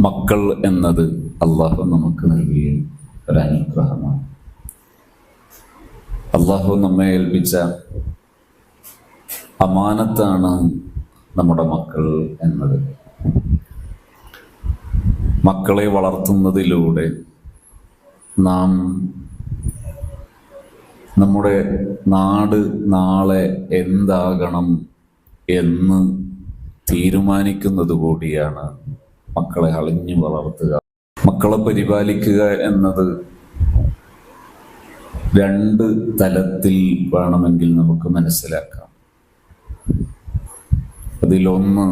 മക്കൾ എന്നത് അള്ളാഹു നമുക്ക് നൽകിയ ഒരനുഗ്രഹമാണ്. അള്ളാഹു നമ്മെ ഏൽപ്പിച്ച അമാനത്താണ് നമ്മുടെ മക്കൾ എന്നത്. മക്കളെ വളർത്തുന്നതിലൂടെ നാം നമ്മുടെ നാട് നാളെ എന്താകണം എന്ന് തീരുമാനിക്കുന്നത് കൂടിയാണ് മക്കളെ അളിഞ്ഞു വളർത്തുക. മക്കളെ പരിപാലിക്കുക എന്നത് രണ്ട് തലത്തിൽ വേണമെങ്കിൽ നമുക്ക് മനസ്സിലാക്കാം. അതിലൊന്ന്,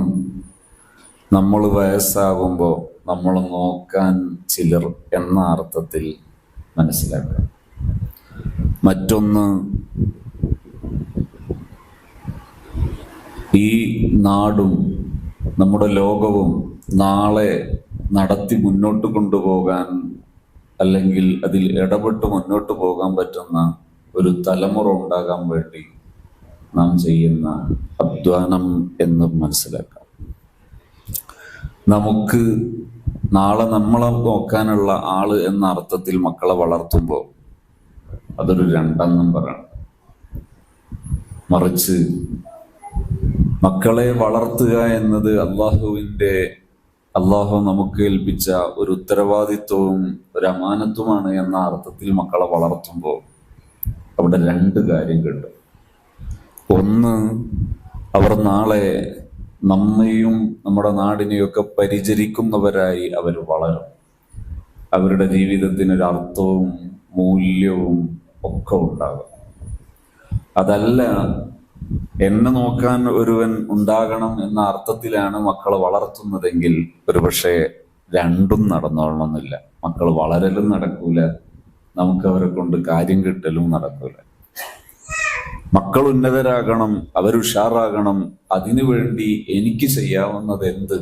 നമ്മൾ വയസ്സാകുമ്പോൾ നമ്മൾ നോക്കാൻ ചിലർ എന്ന അർത്ഥത്തിൽ മനസ്സിലാക്കാം. മറ്റൊന്ന്, ഈ നാടും നമ്മുടെ ലോകവും നാളെ നടത്തി മുന്നോട്ട് കൊണ്ടുപോകാൻ, അല്ലെങ്കിൽ അതിൽ ഇടപെട്ട് മുന്നോട്ട് പോകാൻ പറ്റുന്ന ഒരു തലമുറ ഉണ്ടാകാൻ വേണ്ടി നാം ചെയ്യുന്ന അധ്വാനം എന്നും മനസ്സിലാക്കാം. നമുക്ക് നാളെ നമ്മളെ നോക്കാനുള്ള ആള് എന്ന അർത്ഥത്തിൽ മക്കളെ വളർത്തുമ്പോൾ അതൊരു രണ്ടാം നമ്പറാണ്. മറിച്ച് മക്കളെ വളർത്തുക എന്നത് അള്ളാഹു നമുക്ക് ഏൽപ്പിച്ച ഒരു ഉത്തരവാദിത്വവും ഒരു അമാനത്തുമാണ് എന്ന അർത്ഥത്തിൽ മക്കളെ വളർത്തുമ്പോൾ അവിടെ രണ്ട് കാര്യം കിട്ടും. ഒന്ന്, അവർ നാളെ നമ്മയും നമ്മുടെ നാടിനെയൊക്കെ പരിചരിക്കുന്നവരായി അവർ വളരും. അവരുടെ ജീവിതത്തിനൊരു അർത്ഥവും മൂല്യവും ഒക്കെ ഉണ്ടാകും. അതല്ല, എന്നെ നോക്കാൻ ഒരുവൻ ഉണ്ടാകണം എന്ന അർത്ഥത്തിലാണ് മക്കളെ വളർത്തുന്നതെങ്കിൽ ഒരുപക്ഷെ രണ്ടും നടന്നോളണമെന്നില്ല. മക്കൾ വളരലും നടക്കൂല, നമുക്ക് അവരെ കൊണ്ട് കാര്യം കിട്ടലും നടക്കൂല. മക്കൾ ഉന്നതരാകണം, അവരുഷാറാകണം, അതിനുവേണ്ടി എനിക്ക് ചെയ്യാവുന്നത് എന്ത്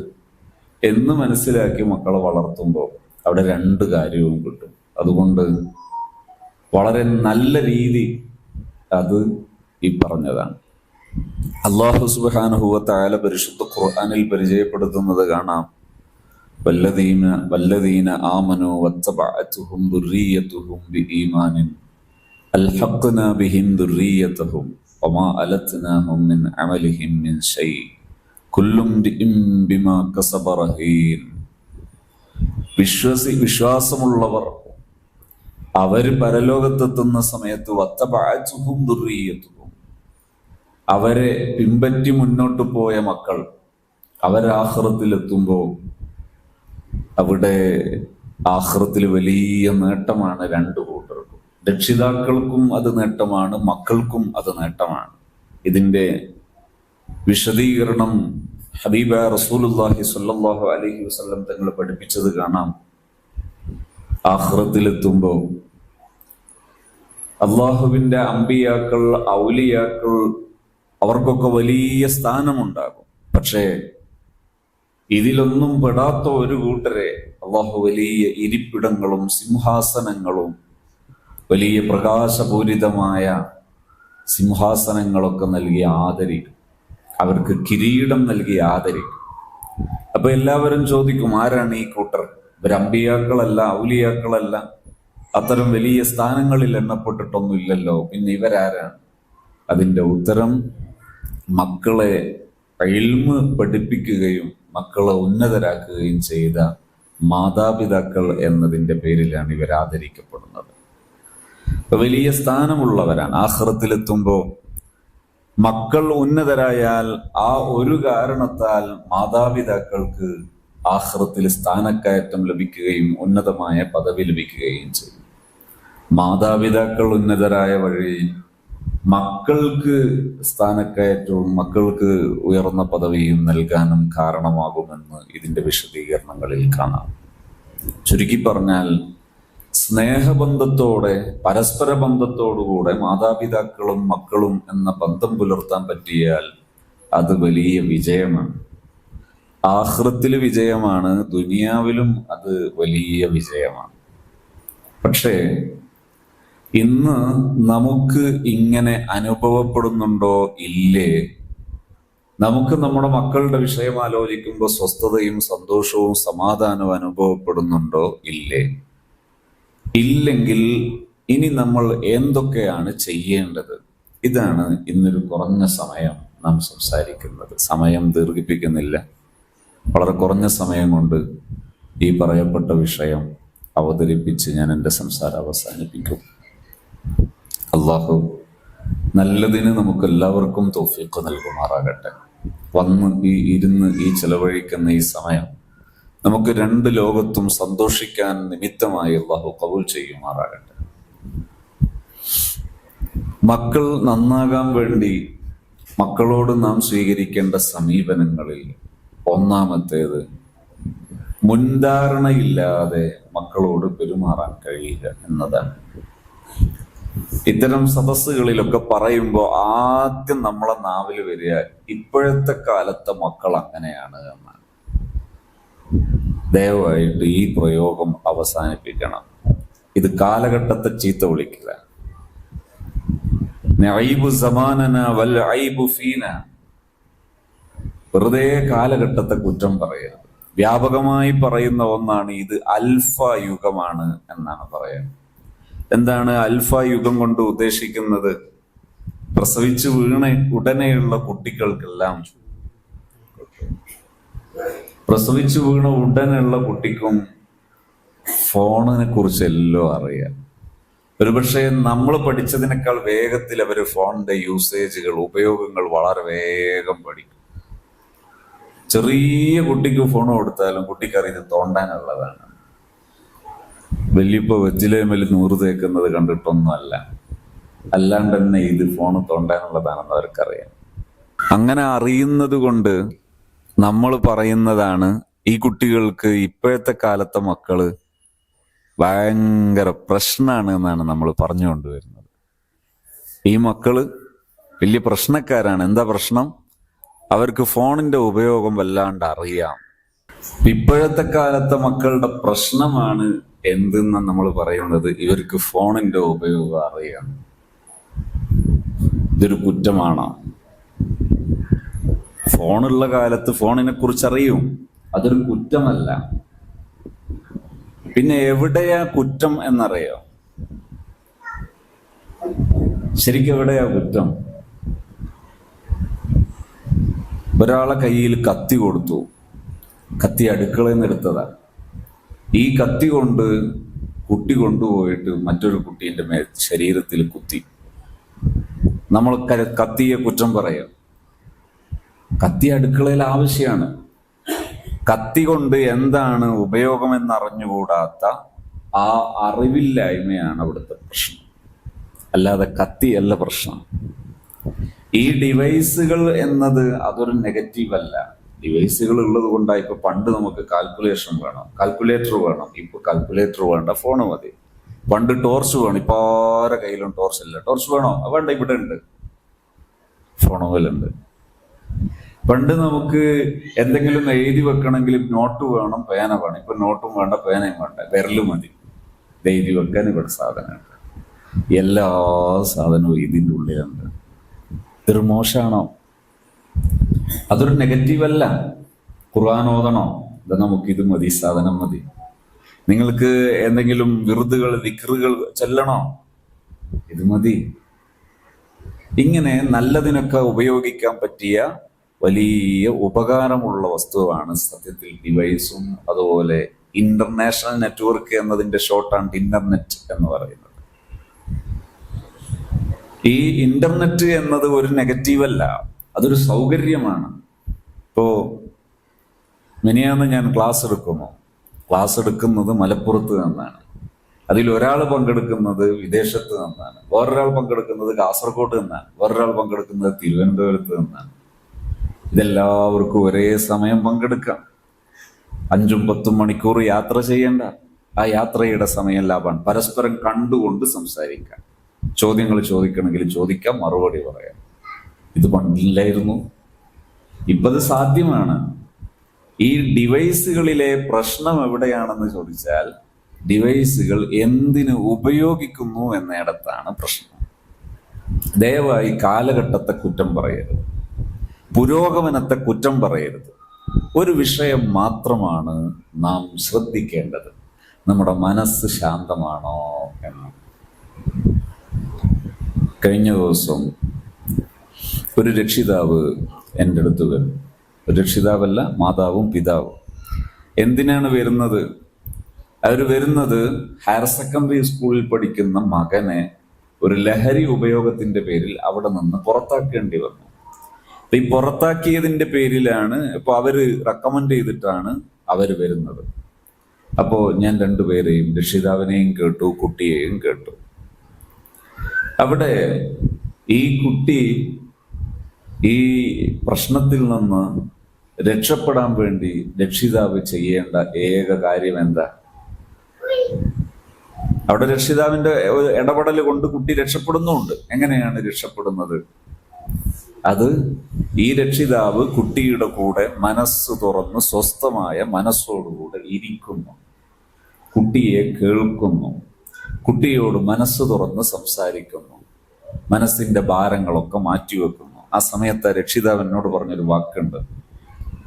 എന്ന് മനസ്സിലാക്കി മക്കളെ വളർത്തുമ്പോൾ അവിടെ രണ്ട് കാര്യവും കിട്ടും. അതുകൊണ്ട് വളരെ നല്ല രീതി അത് ഈ പറഞ്ഞതാണ്. അല്ലാഹു സുബ്ഹാനഹു വ തആല പരിശുദ്ധ ഖുർആനിൽ പരിചയപ്പെടുത്തുന്നത് കാണാം. വല്ലദീന ആമനു വത്തബഅതുഹും ദുർരിയ്യതുഹും ബിഈമാനിൻ അൽഹഖ്നാ ബിഹിം ദുർരിയ്യതഹും വമാ അലത്നാഹും മിൻ അമലിഹിം മിൻ ശൈഇ കുല്ലും ബിമാ കസബ റഹീൻ. വിശ്വാസമുള്ളവർ അവർ പരലോകത്തെത്തുന്ന സമയത്ത് വത്തബഅതുഹും ദുർരിയ്യതുഹും, അവരെ പിൻപറ്റി മുന്നോട്ട് പോയ മക്കൾ അവരാഖിറത്തിലെത്തുമ്പോൾ അവിടെ ആഖിറത്തിൽ വലിയ നേട്ടമാണ് രണ്ടു കൂട്ടർക്കും. രക്ഷിതാക്കൾക്കും അത് നേട്ടമാണ്, മക്കൾക്കും അത് നേട്ടമാണ്. ഇതിന്റെ വിശദീകരണം ഹബീബായ റസൂലുള്ളാഹി സ്വല്ലല്ലാഹു അലൈഹി വസല്ലം തങ്ങൾ പഠിപ്പിച്ചത് കാണാം. ആഖിറത്തിലെത്തുമ്പോൾ അള്ളാഹുവിന്റെ അമ്പിയാക്കൾ, ഔലിയാക്കൾ, അവർക്കൊക്കെ വലിയ സ്ഥാനമുണ്ടാകും. പക്ഷേ ഇതിലൊന്നും പെടാത്ത ഒരു കൂട്ടരെ അള്ളാഹു വലിയ ഇരിപ്പിടങ്ങളും സിംഹാസനങ്ങളും വലിയ പ്രകാശപൂരിതമായ സിംഹാസനങ്ങളൊക്കെ നൽകി ആദരിക്കും. അവർക്ക് കിരീടം നൽകി ആദരിക്കും. അപ്പൊ എല്ലാവരും ചോദിക്കും, ആരാണ് ഈ കൂട്ടർ? ഇവർ അമ്പിയാക്കളല്ല, ഔലിയാക്കളല്ല, അത്തരം വലിയ സ്ഥാനങ്ങളിൽ എണ്ണപ്പെട്ടിട്ടൊന്നുമില്ലല്ലോ, പിന്നെ ഇവരാരാണ്? അതിന്റെ ഉത്തരം, മക്കളെ ഇൽമ് പഠിപ്പിക്കുകയും മക്കളെ ഉന്നതരാക്കുകയും ചെയ്ത മാതാപിതാക്കൾ എന്നതിന്റെ പേരിലാണ് ഇവർ ആദരിക്കപ്പെടുന്നത്. വലിയ സ്ഥാനമുള്ളവരാണ്. ആഖിറത്തിലെത്തുമ്പോൾ മക്കൾ ഉന്നതരായാൽ ആ ഒരു കാരണത്താൽ മാതാപിതാക്കൾക്ക് ആഖിറത്തിൽ സ്ഥാനക്കയറ്റം ലഭിക്കുകയും ഉന്നതമായ പദവി ലഭിക്കുകയും ചെയ്യും. മാതാപിതാക്കൾ ഉന്നതരായ വഴി മക്കൾക്ക് സ്ഥാനക്കയറ്റവും മക്കൾക്ക് ഉയർന്ന പദവിയും നൽകാനും കാരണമാകുമെന്ന് ഇതിന്റെ വിശദീകരണങ്ങളിൽ കാണാം. ചുരുക്കി പറഞ്ഞാൽ, സ്നേഹബന്ധത്തോടെ, പരസ്പര ബന്ധത്തോടുകൂടെ മാതാപിതാക്കളും മക്കളും എന്ന ബന്ധം പുലർത്താൻ പറ്റിയാൽ അത് വലിയ വിജയമാണ്. ആഖിറത്തിൽ വിജയമാണ്, ദുനിയാവിലും അത് വലിയ വിജയമാണ്. പക്ഷേ ഇന്ന് നമുക്ക് ഇങ്ങനെ അനുഭവപ്പെടുന്നുണ്ടോ ഇല്ലേ? നമുക്ക് നമ്മുടെ മക്കളുടെ വിഷയം ആലോചിക്കുമ്പോൾ സ്വസ്ഥതയും സന്തോഷവും സമാധാനവും അനുഭവപ്പെടുന്നുണ്ടോ? ഇല്ലേ? ഇല്ലെങ്കിൽ ഇനി നമ്മൾ എന്തൊക്കെയാണ് ചെയ്യേണ്ടത്? ഇതാണ് ഇന്നൊരു കുറഞ്ഞ സമയം നാം സംസാരിക്കുന്നത്. സമയം ദീർഘിപ്പിക്കുന്നില്ല. വളരെ കുറഞ്ഞ സമയം കൊണ്ട് ഈ പറയപ്പെട്ട വിഷയം അവതരിപ്പിച്ച് ഞാൻ എൻ്റെ സംസാരം അവസാനിപ്പിക്കും. അള്ളാഹു നല്ലതിന് നമുക്ക് എല്ലാവർക്കും തൗഫീഖ് നൽകുമാറാകട്ടെ. വന്ന് ഇരുന്ന് ചെലവഴിക്കുന്ന ഈ സമയം നമുക്ക് രണ്ട് ലോകത്തും സന്തോഷിക്കാൻ നിമിത്തമായി അള്ളാഹു ഖബൂൽ ചെയ്യുമാറാകട്ടെ. മക്കൾ നന്നാകാൻ വേണ്ടി മക്കളോട് നാം സ്വീകരിക്കേണ്ട സമീപനങ്ങളിൽ ഒന്നാമത്തേത്, മുൻധാരണയില്ലാതെ മക്കളോട് പെരുമാറാൻ കഴിയുക എന്നതാണ്. ഇത്തരം സദസ്സുകളിലൊക്കെ പറയുമ്പോൾ ആദ്യം നമ്മളെ നാവിൽ വരിക ഇപ്പോഴത്തെ കാലത്തെ മക്കൾ അങ്ങനെയാണ് എന്നാണ്. ദയവായിട്ട് ഈ പ്രയോഗം അവസാനിപ്പിക്കണം. ഇത് കാലഘട്ടത്തെ ചീത്ത വിളിക്കുക. വെറുതെ കാലഘട്ടത്തെ കുറ്റം പറയരുത്. വ്യാപകമായി പറയുന്ന ഒന്നാണ് ഇത് അൽഫ യുഗമാണ് എന്നാണ് പറയുന്നത്. എന്താണ് അൽഫ യുഗം കൊണ്ട് ഉദ്ദേശിക്കുന്നത്? പ്രസവിച്ചു ഉടനെയുള്ള കുട്ടികൾക്കെല്ലാം, പ്രസവിച്ചു വീണ ഉടനെയുള്ള കുട്ടിക്കും ഫോണിനെ കുറിച്ച് എല്ലാം അറിയാം. ഒരുപക്ഷെ നമ്മൾ പഠിച്ചതിനേക്കാൾ വേഗത്തിൽ അവര് ഫോണിന്റെ യൂസേജുകൾ, ഉപയോഗങ്ങൾ വളരെ വേഗം പഠിക്കും. ചെറിയ കുട്ടിക്ക് ഫോൺ കൊടുത്താലും കുട്ടിക്കറിയത് തോണ്ടാനുള്ളതാണ്. വലിയപ്പോ വെറ്റിലേമേൽ നൂറ് തേക്കുന്നത് കണ്ടിട്ടൊന്നുമല്ല, അല്ലാണ്ട് തന്നെ ഇത് ഫോണ് തോണ്ടാനുള്ളതാണെന്ന് അവർക്കറിയാം. അങ്ങനെ അറിയുന്നത് കൊണ്ട് നമ്മൾ പറയുന്നതാണ് ഈ കുട്ടികൾക്ക് ഇപ്പോഴത്തെ കാലത്തെ മക്കള് ഭയങ്കര പ്രശ്നമാണ് എന്നാണ് നമ്മൾ പറഞ്ഞുകൊണ്ടുവരുന്നത്. ഈ മക്കള് വലിയ പ്രശ്നക്കാരാണ്. എന്താ പ്രശ്നം? അവർക്ക് ഫോണിന്റെ ഉപയോഗം വല്ലാണ്ട് അറിയാം. ഇപ്പോഴത്തെ കാലത്തെ മക്കളുടെ പ്രശ്നമാണ് എന്തെന്ന് നമ്മൾ പറയുന്നത്, ഇവർക്ക് ഫോണിന്റെ ഉപയോഗം അറിയാം. ഇതൊരു കുറ്റമാണോ? ഫോണുള്ള കാലത്ത് ഫോണിനെ കുറിച്ച് അറിയും, അതൊരു കുറ്റമല്ല. പിന്നെ എവിടെയാ കുറ്റം എന്നറിയോ? ശരിക്കും എവിടെയാ കുറ്റം? ഒരാളെ കയ്യിൽ കത്തി കൊടുത്തു, കത്തി അടുക്കളയിൽ നിന്ന് എടുത്തതാ. ഈ കത്തി കൊണ്ട് കുട്ടി കൊണ്ടുപോയിട്ട് മറ്റൊരു കുട്ടീന്റെ ശരീരത്തിൽ കുത്തി. നമ്മൾ കത്തിയെ കുറ്റം പറയാം. കത്തി അടുക്കളയിൽ ആവശ്യമാണ്. കത്തി കൊണ്ട് എന്താണ് ഉപയോഗമെന്നറിഞ്ഞുകൂടാത്ത ആ അറിവില്ലായ്മയാണ് അവിടുത്തെ പ്രശ്നം, അല്ലാതെ കത്തിയല്ല പ്രശ്നം. ഈ ഡിവൈസുകൾ എന്നത് അതൊരു നെഗറ്റീവ് അല്ല. ഡിവൈസുകൾ ഉള്ളത് കൊണ്ടാണ് ഇപ്പൊ പണ്ട് നമുക്ക് കാൽക്കുലേഷൻ വേണം, കാൽക്കുലേറ്റർ വേണം. ഇപ്പൊ കാൽക്കുലേറ്റർ വേണ്ട, ഫോണ് മതി. പണ്ട് ടോർച്ച് വേണം, ഇപ്പൊ ആരുടെ കയ്യിലും ടോർച്ച് ഇല്ല. ടോർച്ച് വേണോ? വേണ്ട, ഇവിടെ ഉണ്ട്, ഫോണുകളുണ്ട്. പണ്ട് നമുക്ക് എന്തെങ്കിലും എഴുതി വെക്കണമെങ്കിൽ നോട്ട് വേണം, പേന വേണം. ഇപ്പൊ നോട്ടും വേണ്ട, പേനയും വേണ്ട, വിരല് മതി. ഇത് എഴുതി വെക്കാൻ ഇവിടെ സാധനമുണ്ട്. എല്ലാ സാധനവും ഇതിൻ്റെ ഉള്ളിലുണ്ട്. ഇതൊരു മോശമാണോ? അതൊരു നെഗറ്റീവ് അല്ല. ഖുർആൻ ഓതണോ? ഇത് നമുക്കിത് മതി, സാധനം മതി. നിങ്ങൾക്ക് എന്തെങ്കിലും വിറുതുകൾ, ദിക്റുകൾ ചൊല്ലണോ? ഇത് മതി. ഇങ്ങനെ നല്ലതിനൊക്കെ ഉപയോഗിക്കാൻ പറ്റിയ വലിയ ഉപകാരമുള്ള വസ്തുവാണ് സത്യത്തിൽ ഡിവൈസും അതുപോലെ ഇന്റർനാഷണൽ നെറ്റ്വർക്ക് എന്നതിന്റെ ഷോർട്ടാണ് ഇന്റർനെറ്റ് എന്ന് പറയുന്നത്. ഈ ഇന്റർനെറ്റ് എന്നത് ഒരു നെഗറ്റീവ് അല്ല, അതൊരു സൗകര്യമാണ്. ഇപ്പോ മിനിയാന്ന് ഞാൻ ക്ലാസ് എടുക്കുന്നത് മലപ്പുറത്ത് നിന്നാണ്. അതിൽ ഒരാൾ പങ്കെടുക്കുന്നത് വിദേശത്ത് നിന്നാണ്, വേറൊരാൾ പങ്കെടുക്കുന്നത് കാസർഗോഡ് നിന്നാണ്, വേറൊരാൾ പങ്കെടുക്കുന്നത് തിരുവനന്തപുരത്ത് നിന്നാണ്. ഇതെല്ലാവർക്കും ഒരേ സമയം പങ്കെടുക്കാം. 5-10 മണിക്കൂർ യാത്ര ചെയ്യേണ്ട. ആ യാത്രയുടെ സമയം ലാഭമാണ്. പരസ്പരം കണ്ടുകൊണ്ട് സംസാരിക്കാം. ചോദ്യങ്ങൾ ചോദിക്കണമെങ്കിൽ ചോദിക്കാം, മറുപടി പറയാം. ഇത് പണ്ടില്ലായിരുന്നു, ഇപ്പത് സാധ്യമാണ്. ഈ ഡിവൈസുകളിലെ പ്രശ്നം എവിടെയാണെന്ന് ചോദിച്ചാൽ, ഡിവൈസുകൾ എന്തിന് ഉപയോഗിക്കുന്നു എന്നിടത്താണ് പ്രശ്നം. ദയവായി കാലഘട്ടത്തെ കുറ്റം പറയരുത്. പുരോഗമനത്തെ കുറ്റം പറയരുത്. ഒരു വിഷയം മാത്രമാണ് നാം ശ്രദ്ധിക്കേണ്ടത്, നമ്മുടെ മനസ്സ് ശാന്തമാണോ എന്ന്. കഴിഞ്ഞ ദിവസം ഒരു രക്ഷിതാവ് എൻ്റെ അടുത്ത് വരും. രക്ഷിതാവല്ല, മാതാവും പിതാവും. എന്തിനാണ് വരുന്നത്? അവർ വരുന്നത് ഹയർ സെക്കൻഡറി സ്കൂളിൽ പഠിക്കുന്ന മകനെ ഒരു ലഹരി ഉപയോഗത്തിന്റെ പേരിൽ അവിടെ നിന്ന് പുറത്താക്കേണ്ടി വന്നു. ഈ പുറത്താക്കിയതിന്റെ പേരിലാണ് ഇപ്പൊ അവര് റെക്കമെൻഡ് ചെയ്തിട്ടാണ് അവര് വരുന്നത്. അപ്പോ ഞാൻ രണ്ടുപേരെയും, രക്ഷിതാവിനെയും കേട്ടു, കുട്ടിയെയും കേട്ടു. അവിടെ ഈ കുട്ടി ഈ പ്രശ്നത്തിൽ നിന്ന് രക്ഷപ്പെടാൻ വേണ്ടി രക്ഷിതാവ് ചെയ്യേണ്ട ഏക കാര്യം എന്താ? അവിടെ രക്ഷിതാവിന്റെ ഇടപെടൽ കൊണ്ട് കുട്ടി രക്ഷപ്പെടുന്നുണ്ട്. എങ്ങനെയാണ് രക്ഷപ്പെടുന്നത്? അത് ഈ രക്ഷിതാവ് കുട്ടിയുടെ കൂടെ മനസ്സ് തുറന്ന് സ്വസ്ഥമായ മനസ്സോടുകൂടെ ഇരിക്കുന്നു, കുട്ടിയെ കേൾക്കുന്നു, കുട്ടിയോട് മനസ്സ് തുറന്ന് സംസാരിക്കുന്നു, മനസ്സിന്റെ ഭാരങ്ങളൊക്കെ മാറ്റിവെക്കുന്നു. ആ സമയത്ത് രക്ഷിതാവ് എന്നോട് പറഞ്ഞൊരു വാക്കുണ്ട്,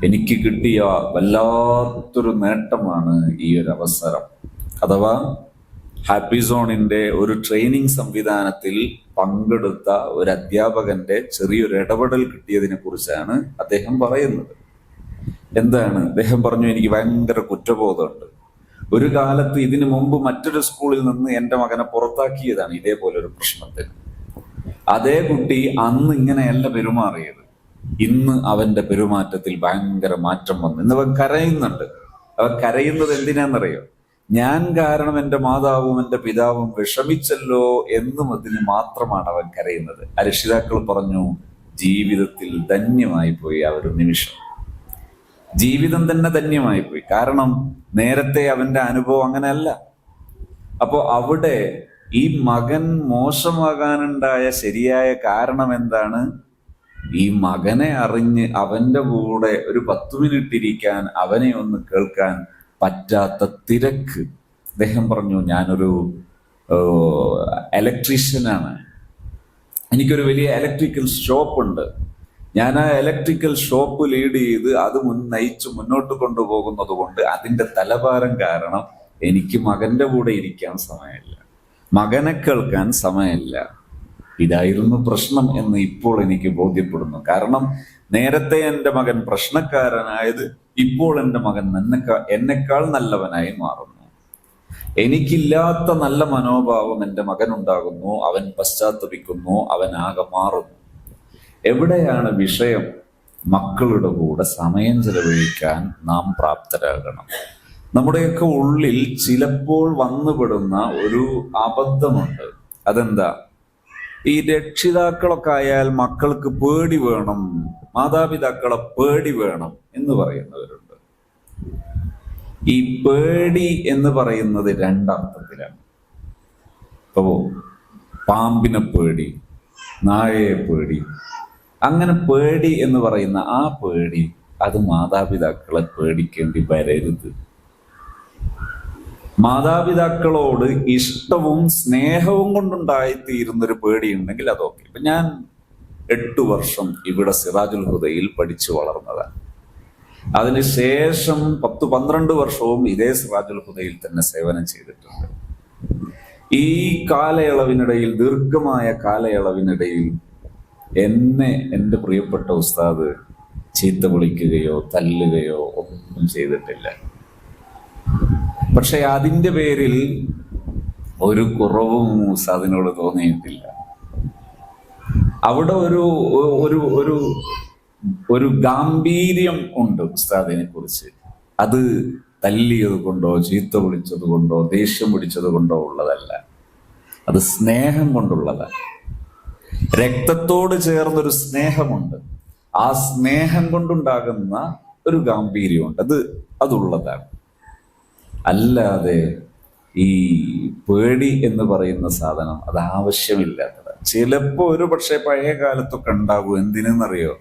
എനിക്ക് കിട്ടിയ വല്ലാത്തൊരു നേട്ടമാണ് ഈ ഒരു അവസരം. അഥവാ ഹാപ്പി സോണിന്റെ ഒരു ട്രെയിനിങ് സംവിധാനത്തിൽ പങ്കെടുത്ത ഒരു അധ്യാപകന്റെ ചെറിയൊരു ഇടപെടൽ കിട്ടിയതിനെ കുറിച്ചാണ് അദ്ദേഹം പറയുന്നത്. എന്താണ് അദ്ദേഹം പറഞ്ഞു? എനിക്ക് ഭയങ്കര കുറ്റബോധമുണ്ട്. ഒരു കാലത്ത് ഇതിനു മുമ്പ് മറ്റൊരു സ്കൂളിൽ നിന്ന് എൻ്റെ മകനെ പുറത്താക്കിയതാണ് ഇതേപോലെ ഒരു പ്രശ്നത്തിന്. അതേ കുട്ടി അന്ന് ഇങ്ങനെയല്ല പെരുമാറിയത്. ഇന്ന് അവന്റെ പെരുമാറ്റത്തിൽ ഭയങ്കര മാറ്റം വന്നു. ഇന്ന് അവൻ കരയുന്നുണ്ട്. അവൻ കരയുന്നത് എന്തിനാണെന്നറിയോ? ഞാൻ കാരണം എൻ്റെ മാതാവും എൻ്റെ പിതാവും വിഷമിച്ചല്ലോ എന്നും അതിന് മാത്രമാണ് അവൻ കരയുന്നത്. ആ രക്ഷിതാക്കൾ പറഞ്ഞു, ജീവിതത്തിൽ ധന്യമായി പോയി ആ ഒരു നിമിഷം. ജീവിതം തന്നെ ധന്യമായി പോയി. കാരണം നേരത്തെ അവന്റെ അനുഭവം അങ്ങനെയല്ല. അപ്പോ അവിടെ ഈ മകൻ മോശമാകാനുണ്ടായ ശരിയായ കാരണം എന്താണ്? ഈ മകനെ അറിഞ്ഞ് അവന്റെ കൂടെ ഒരു 10 മിനിറ്റ് ഇരിക്കാൻ, അവനെ ഒന്ന് കേൾക്കാൻ പറ്റാത്ത തിരക്ക്. അദ്ദേഹം പറഞ്ഞു, ഞാനൊരു ഇലക്ട്രീഷ്യനാണ്, എനിക്കൊരു വലിയ ഇലക്ട്രിക്കൽ ഷോപ്പ് ഉണ്ട്. ഞാൻ ആ ഇലക്ട്രിക്കൽ ഷോപ്പ് ലീഡ് ചെയ്ത് അത് നയിച്ച് മുന്നോട്ട് കൊണ്ടുപോകുന്നത് കൊണ്ട് അതിന്റെ തലഭാരം കാരണം എനിക്ക് മകന്റെ കൂടെ ഇരിക്കാൻ സമയമില്ല, മകനെ കേൾക്കാൻ സമയമില്ല. ഇതായിരുന്നു പ്രശ്നം എന്ന് ഇപ്പോൾ എനിക്ക് ബോധ്യപ്പെടുന്നു. കാരണം നേരത്തെ എൻ്റെ മകൻ പ്രശ്നക്കാരനായത് ഇപ്പോൾ എൻ്റെ മകൻ എന്നെക്കാൾ നല്ലവനായി മാറുന്നു. എനിക്കില്ലാത്ത നല്ല മനോഭാവം എൻ്റെ മകനുണ്ടാകുന്നു, അവൻ പശ്ചാത്തപിക്കുന്നു, അവൻ ആകെ മാറുന്നു. എവിടെയാണ് വിഷയം? മക്കളുടെ കൂടെ സമയം ചെലവഴിക്കാൻ നാം പ്രാപ്തരാകണം. നമ്മുടെയൊക്കെ ഉള്ളിൽ ചിലപ്പോൾ വന്നുപെടുന്ന ഒരു അബദ്ധമുണ്ട്. അതെന്താ? ഈ രക്ഷിതാക്കളൊക്കെ ആയാൽ മക്കൾക്ക് പേടി വേണം, മാതാപിതാക്കളെ പേടി വേണം എന്ന് പറയുന്നവരുണ്ട്. ഈ പേടി എന്ന് പറയുന്നത് രണ്ടർത്ഥത്തിലാണ്. ഇപ്പോ പാമ്പിനെ പേടി, നായയെ പേടി, അങ്ങനെ പേടി എന്ന് പറയുന്ന ആ പേടി അത് മാതാപിതാക്കളെ പേടിക്കേണ്ടി വരരുത്. മാതാപിതാക്കളോട് ഇഷ്ടവും സ്നേഹവും കൊണ്ടുണ്ടായിത്തീരുന്നൊരു പേടിയുണ്ടെങ്കിൽ അതൊക്കെ. ഇപ്പൊ ഞാൻ 8 വർഷം ഇവിടെ സിറാജുൽ ഹുദയിൽ പഠിച്ചു വളർന്നതാണ്. അതിനുശേഷം 10-12 വർഷവും ഇതേ സിറാജുൽ ഹുദയിൽ തന്നെ സേവനം ചെയ്തിട്ടുണ്ട്. ഈ കാലയളവിനിടയിൽ, ദീർഘമായ കാലയളവിനിടയിൽ എന്നെ എൻ്റെ പ്രിയപ്പെട്ട ഉസ്താദ് ചീത്ത വിളിക്കുകയോ തല്ലുകയോ ഒന്നും ചെയ്തിട്ടില്ല. പക്ഷെ അതിൻ്റെ പേരിൽ ഒരു കുറവും ഉസ്താദിനോട് തോന്നിയിട്ടില്ല. അവിടെ ഒരു ഗാംഭീര്യം ഉണ്ട് ഉസ്താദിനെ കുറിച്ച്. അത് തല്ലിയത് കൊണ്ടോ ചീത്ത വിളിച്ചത് കൊണ്ടോ ദേഷ്യം പിടിച്ചത് കൊണ്ടോ ഉള്ളതല്ല, അത് സ്നേഹം കൊണ്ടുള്ളതാണ്. രക്തത്തോട് ചേർന്നൊരു സ്നേഹമുണ്ട്. ആ സ്നേഹം കൊണ്ടുണ്ടാകുന്ന ഒരു ഗാംഭീര്യമുണ്ട്, അതുള്ളതാണ്. അല്ലാതെ ഈ പേടി എന്ന് പറയുന്ന സാധനം അത് ആവശ്യമില്ലാത്തതാണ്. ചിലപ്പോ ഒരു പക്ഷേ പഴയ കാലത്തൊക്കെ ഉണ്ടാകും. എന്തിനെന്നറിയോ?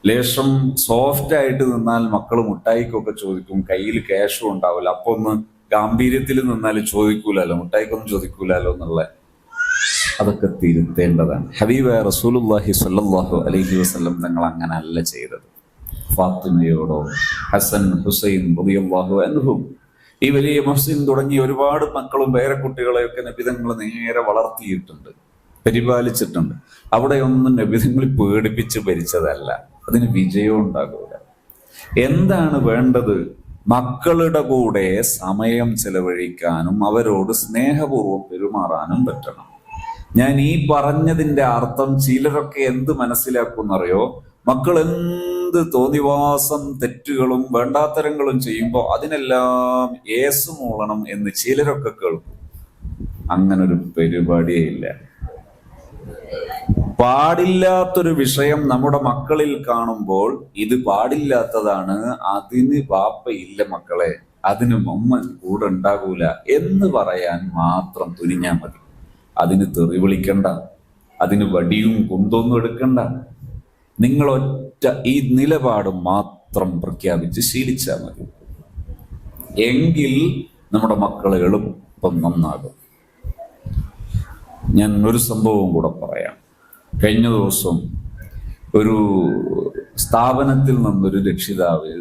ലേശം സോഫ്റ്റ് ആയിട്ട് നിന്നാൽ മക്കൾ മുട്ടായിക്കൊക്കെ ചോദിക്കും, കയ്യിൽ ക്യാഷും ഉണ്ടാവില്ല. അപ്പൊ ഒന്ന് ഗാംഭീര്യത്തിൽ നിന്നാൽ ചോദിക്കൂലല്ലോ, മുട്ടായിക്കൊന്നും ചോദിക്കൂലല്ലോ എന്നുള്ള അതൊക്കെ തിരുത്തേണ്ടതാണ്. ഹബീബായ റസൂലുള്ളാഹി സ്വല്ലല്ലാഹു അലൈഹി വസല്ലം തങ്ങൾ അങ്ങനെ അല്ല ചെയ്തത്. ഫാത്തിമയോടോ ഹസൻ ഹുസൈൻ റളിയല്ലാഹു അൻഹും ഈ വലിയ മുഹ്സിൻ തുടങ്ങി ഒരുപാട് മക്കളും പേരക്കുട്ടികളെയൊക്കെ നബിതങ്ങൾ നേരെ വളർത്തിയിട്ടുണ്ട്, പരിപാലിച്ചിട്ടുണ്ട്. അവിടെയൊന്നും നബിതങ്ങൾ പേടിപ്പിച്ച് ഭരിച്ചതല്ല. അതിന് വിജയം ഉണ്ടാകൂല. എന്താണ് വേണ്ടത്? മക്കളുടെ കൂടെ സമയം ചെലവഴിക്കാനും അവരോട് സ്നേഹപൂർവ്വം പെരുമാറാനും പറ്റണം. ഞാൻ ഈ പറഞ്ഞതിന്റെ അർത്ഥം ചിലരൊക്കെ എന്ത് മനസ്സിലാക്കുന്നറിയോ? മക്കൾ എന്ത് തോന്നിവാസം തെറ്റുകളും വേണ്ടാത്തരങ്ങളും ചെയ്യുമ്പോൾ അതിനെല്ലാം ഏസ് മൂളണം എന്ന് ചിലരൊക്കെ കേൾക്കും. അങ്ങനൊരു പരിപാടിയേ ഇല്ല. പാടില്ലാത്തൊരു വിഷയം നമ്മുടെ മക്കളിൽ കാണുമ്പോൾ ഇത് പാടില്ലാത്തതാണ്, അതിന് വാപ്പയില്ല മക്കളെ, അതിന് ഉമ്മ കൂടെ ഉണ്ടാകൂല എന്ന് പറയാൻ മാത്രം തുനിഞ്ഞാ മതി. അതിന് തെറി വിളിക്കണ്ട, അതിന് വടിയും കുന്തൊന്നും എടുക്കണ്ട. നിങ്ങൾ ഒറ്റ ഈ നിലപാട് മാത്രം പ്രഖ്യാപിച്ച് ശീലിച്ചാൽ മതി. എങ്കിൽ നമ്മുടെ മക്കൾ എളുപ്പം നന്നാകും. ഞാൻ ഒരു സംഭവം കൂടെ പറയാം. കഴിഞ്ഞ ദിവസം ഒരു സ്ഥാപനത്തിൽ നിന്നൊരു രക്ഷിതാവ്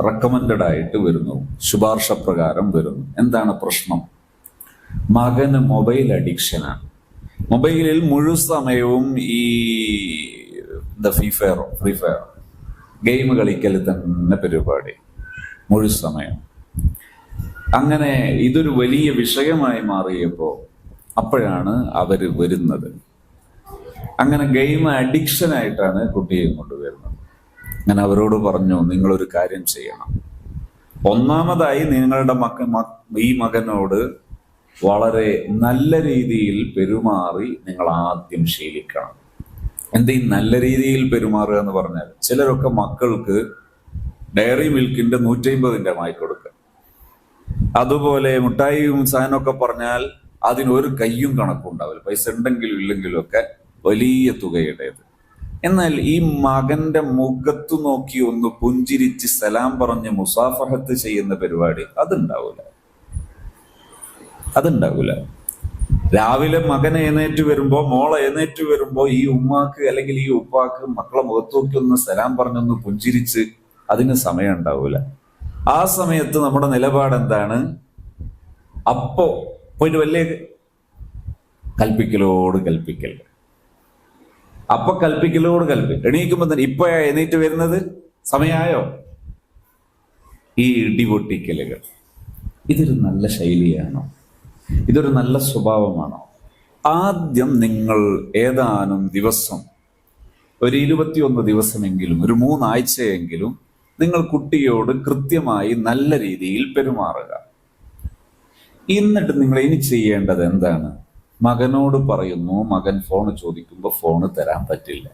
റെക്കമെൻഡഡ് ആയിട്ട് വരുന്നു, ശുപാർശ പ്രകാരം വരുന്നു. എന്താണ് പ്രശ്നം? മകന് മൊബൈൽ അഡിക്ഷനാണ്. മൊബൈലിൽ മുഴുവൻ സമയവും ഈ ഫ്രീ ഫയർ ഗെയിം കളിക്കൽ തന്നെ പരിപാടി, മുഴുവൻ സമയം. അങ്ങനെ ഇതൊരു വലിയ വിഷയമായി മാറിയപ്പോൾ അപ്പോഴാണ് അവര് വരുന്നത്. അങ്ങനെ ഗെയിം അഡിക്ഷൻ ആയിട്ടാണ് കുട്ടിയെ കൊണ്ടുവരുന്നത്. ഞാൻ അവരോട് പറഞ്ഞു, നിങ്ങളൊരു കാര്യം ചെയ്യണം. ഒന്നാമതായി നിങ്ങളുടെ ഈ മകനോട് വളരെ നല്ല രീതിയിൽ പെരുമാറി നിങ്ങൾ ആദ്യം ശീലിക്കണം. എന്താ ഈ നല്ല രീതിയിൽ പെരുമാറുക എന്ന് പറഞ്ഞാൽ, ചിലരൊക്കെ മക്കൾക്ക് ഡയറി മിൽക്കിന്റെ 150 വാങ്ങിക്കൊടുക്കുക, അതുപോലെ മുട്ടായിയും സാധനമൊക്കെ പറഞ്ഞാൽ അതിനൊരു കയ്യും കണക്കുണ്ടാവില്ല, പൈസ ഉണ്ടെങ്കിലും ഇല്ലെങ്കിലും ഒക്കെ വലിയ തുകയുടേത്. എന്നാൽ ഈ മകന്റെ മുഖത്തു നോക്കി ഒന്ന് പുഞ്ചിരിച്ച് സലാം പറഞ്ഞ് മുസാഫഹത്ത് ചെയ്യുന്ന പരിപാടി അതുണ്ടാവില്ല. രാവിലെ മകൻ എഴുന്നേറ്റ് വരുമ്പോ, മോളെ എഴുന്നേറ്റ് വരുമ്പോ ഈ ഉമ്മാക്ക് അല്ലെങ്കിൽ ഈ ഉപ്പാക്ക് മക്കളെ മുഖത്ത് നോക്കി ഒന്ന് സലാം പറഞ്ഞൊന്ന് പുഞ്ചിരിച്ച് അതിന് സമയം ഉണ്ടാവില്ല. ആ സമയത്ത് നമ്മുടെ നിലപാട് എന്താണ്? അപ്പോ പോയിട്ട് വലിയ കൽപ്പിക്കൽ അപ്പൊ കൽപ്പിക്കലോട് എണീക്കുമ്പോ തന്നെ ഇപ്പോഴാ എണീറ്റ് വരുന്നത്, സമയമായോ? ഈ ഇടിപൊട്ടിക്കലുകൾ ഇതൊരു നല്ല ശൈലിയാണോ? ഇതൊരു നല്ല സ്വഭാവമാണോ? ആദ്യം നിങ്ങൾ ഏതാനും ദിവസം, ഒരു 21 ദിവസമെങ്കിലും, ഒരു 3 ആഴ്ചയെങ്കിലും നിങ്ങൾ കുട്ടിയോട് കൃത്യമായി നല്ല രീതിയിൽ പെരുമാറുക. എന്നിട്ട് നിങ്ങൾ ഇനി ചെയ്യേണ്ടത് എന്താണ്? മകനോട് പറയുന്നു, മകൻ ഫോണ് ചോദിക്കുമ്പോൾ ഫോണ് തരാൻ പറ്റില്ല.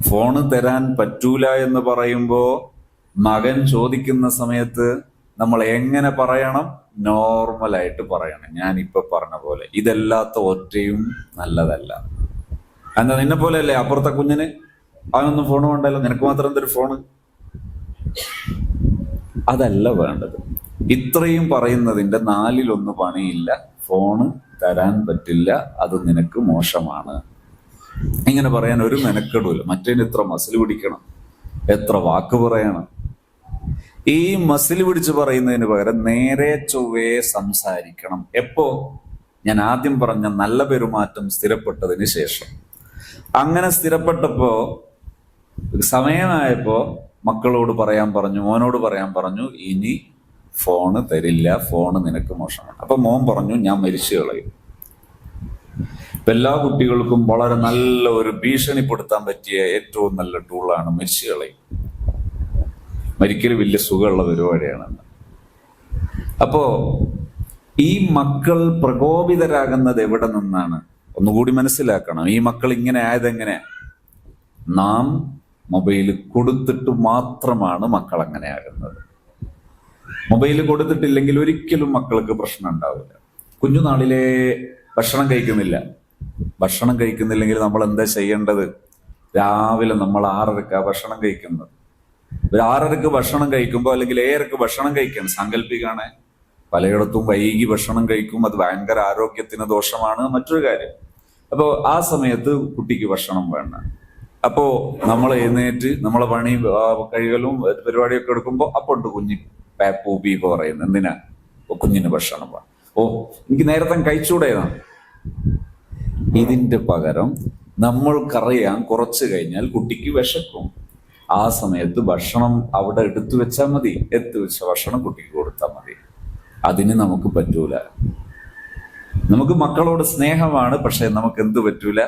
ഫോണ് തരാൻ പറ്റൂല എന്ന് പറയുമ്പോ മകൻ ചോദിക്കുന്ന സമയത്ത് നമ്മൾ എങ്ങനെ പറയണം? നോർമലായിട്ട് പറയണം. ഞാൻ ഇപ്പൊ പറഞ്ഞ പോലെ. ഇതല്ലാത്ത ഒറ്റയും നല്ലതല്ല. എന്താ നിന്നെ പോലെ അല്ലേ അപ്പുറത്തെ കുഞ്ഞിന്? അവനൊന്നും ഫോൺ വേണ്ടല്ലോ, നിനക്ക് മാത്രം എന്തൊരു ഫോണ്? അതല്ല വേണ്ടത്. ഇത്രയും പറയുന്നതിന്റെ 1/4 പണിയില്ല. ഫോണ് തരാൻ പറ്റില്ല, അത് നിനക്ക് മോശമാണ്. ഇങ്ങനെ പറയാൻ ഒരു മെനക്കെടൂല. മറ്റേന് എത്ര മസിൽ പിടിക്കണം, എത്ര വാക്ക് പറയണം. ഈ മസിൽ പിടിച്ച് പറയുന്നതിന് പകരം നേരെ ചൊവ്വേ സംസാരിക്കണം. എപ്പോ? ഞാൻ ആദ്യം പറഞ്ഞ നല്ല പെരുമാറ്റം സ്ഥിരപ്പെട്ടതിന് ശേഷം. അങ്ങനെ സ്ഥിരപ്പെട്ടപ്പോ സമയമായപ്പോ മക്കളോട് പറയാൻ പറഞ്ഞു, മോനോട് പറയാൻ പറഞ്ഞു, ഇനി ഫോണ് തരില്ല, ഫോണ് നിനക്ക് മോശമാണ്. അപ്പൊ മോൻ പറഞ്ഞു, ഞാൻ മരിച്ചു കളയും. ഇപ്പൊ എല്ലാ കുട്ടികൾക്കും വളരെ നല്ല ഒരു ഭീഷണിപ്പെടുത്താൻ പറ്റിയ ഏറ്റവും നല്ല ടൂളാണ് മരിച്ചു കളയും. മരിക്കല് വലിയ സുഖമുള്ള പരിപാടിയാണ്. അപ്പോ ഈ മക്കൾ പ്രകോപിതരാകുന്നത് എവിടെ നിന്നാണ്? ഒന്നുകൂടി മനസ്സിലാക്കണം. ഈ മക്കൾ ഇങ്ങനെ ആയതെങ്ങനെ? നാം മൊബൈൽ കൊടുത്തിട്ട് മാത്രമാണ് മക്കൾ അങ്ങനെ ആകുന്നത്. മൊബൈൽ കൊടുത്തിട്ടില്ലെങ്കിൽ ഒരിക്കലും മക്കൾക്ക് പ്രശ്നം ഉണ്ടാവില്ല. കുഞ്ഞുനാളിലെ ഭക്ഷണം കഴിക്കുന്നില്ലെങ്കിൽ നമ്മൾ എന്താ ചെയ്യേണ്ടത്? രാവിലെ നമ്മൾ 6:30 ഭക്ഷണം കഴിക്കുന്നത്. ഒരു 6:30 ഭക്ഷണം കഴിക്കുമ്പോൾ അല്ലെങ്കിൽ 7:00 ഭക്ഷണം കഴിക്കണം. സാങ്കല്പികാണ്. പലയിടത്തും വൈകി ഭക്ഷണം കഴിക്കും, അത് ഭയങ്കര ആരോഗ്യത്തിന് ദോഷമാണ് മറ്റൊരു കാര്യം. അപ്പോൾ ആ സമയത്ത് കുട്ടിക്ക് ഭക്ഷണം വേണ്ട. അപ്പോ നമ്മൾ എഴുന്നേറ്റ് നമ്മളെ പണി കഴികലും പരിപാടിയൊക്കെ എടുക്കുമ്പോൾ അപ്പോൾ ഉണ്ട് കുഞ്ഞ് പൂപ്പിയൊക്കെ പറയുന്നത്, എന്തിനാ കുഞ്ഞിന് ഭക്ഷണം വേണം, ഓ എനിക്ക് നേരത്തെ കഴിച്ചുകൂടെയാണ്. ഇതിന്റെ പകരം നമ്മൾക്കറിയാം കുറച്ച് കഴിഞ്ഞാൽ കുട്ടിക്ക് വിശക്കും, ആ സമയത്ത് ഭക്ഷണം അവിടെ എടുത്തു വെച്ചാൽ മതി, എടുത്തു വെച്ച ഭക്ഷണം കുട്ടിക്ക് കൊടുത്താൽ മതി. അതിന് നമുക്ക് പറ്റൂല. നമുക്ക് മക്കളോട് സ്നേഹമാണ്, പക്ഷെ നമുക്ക് എന്ത് പറ്റൂല,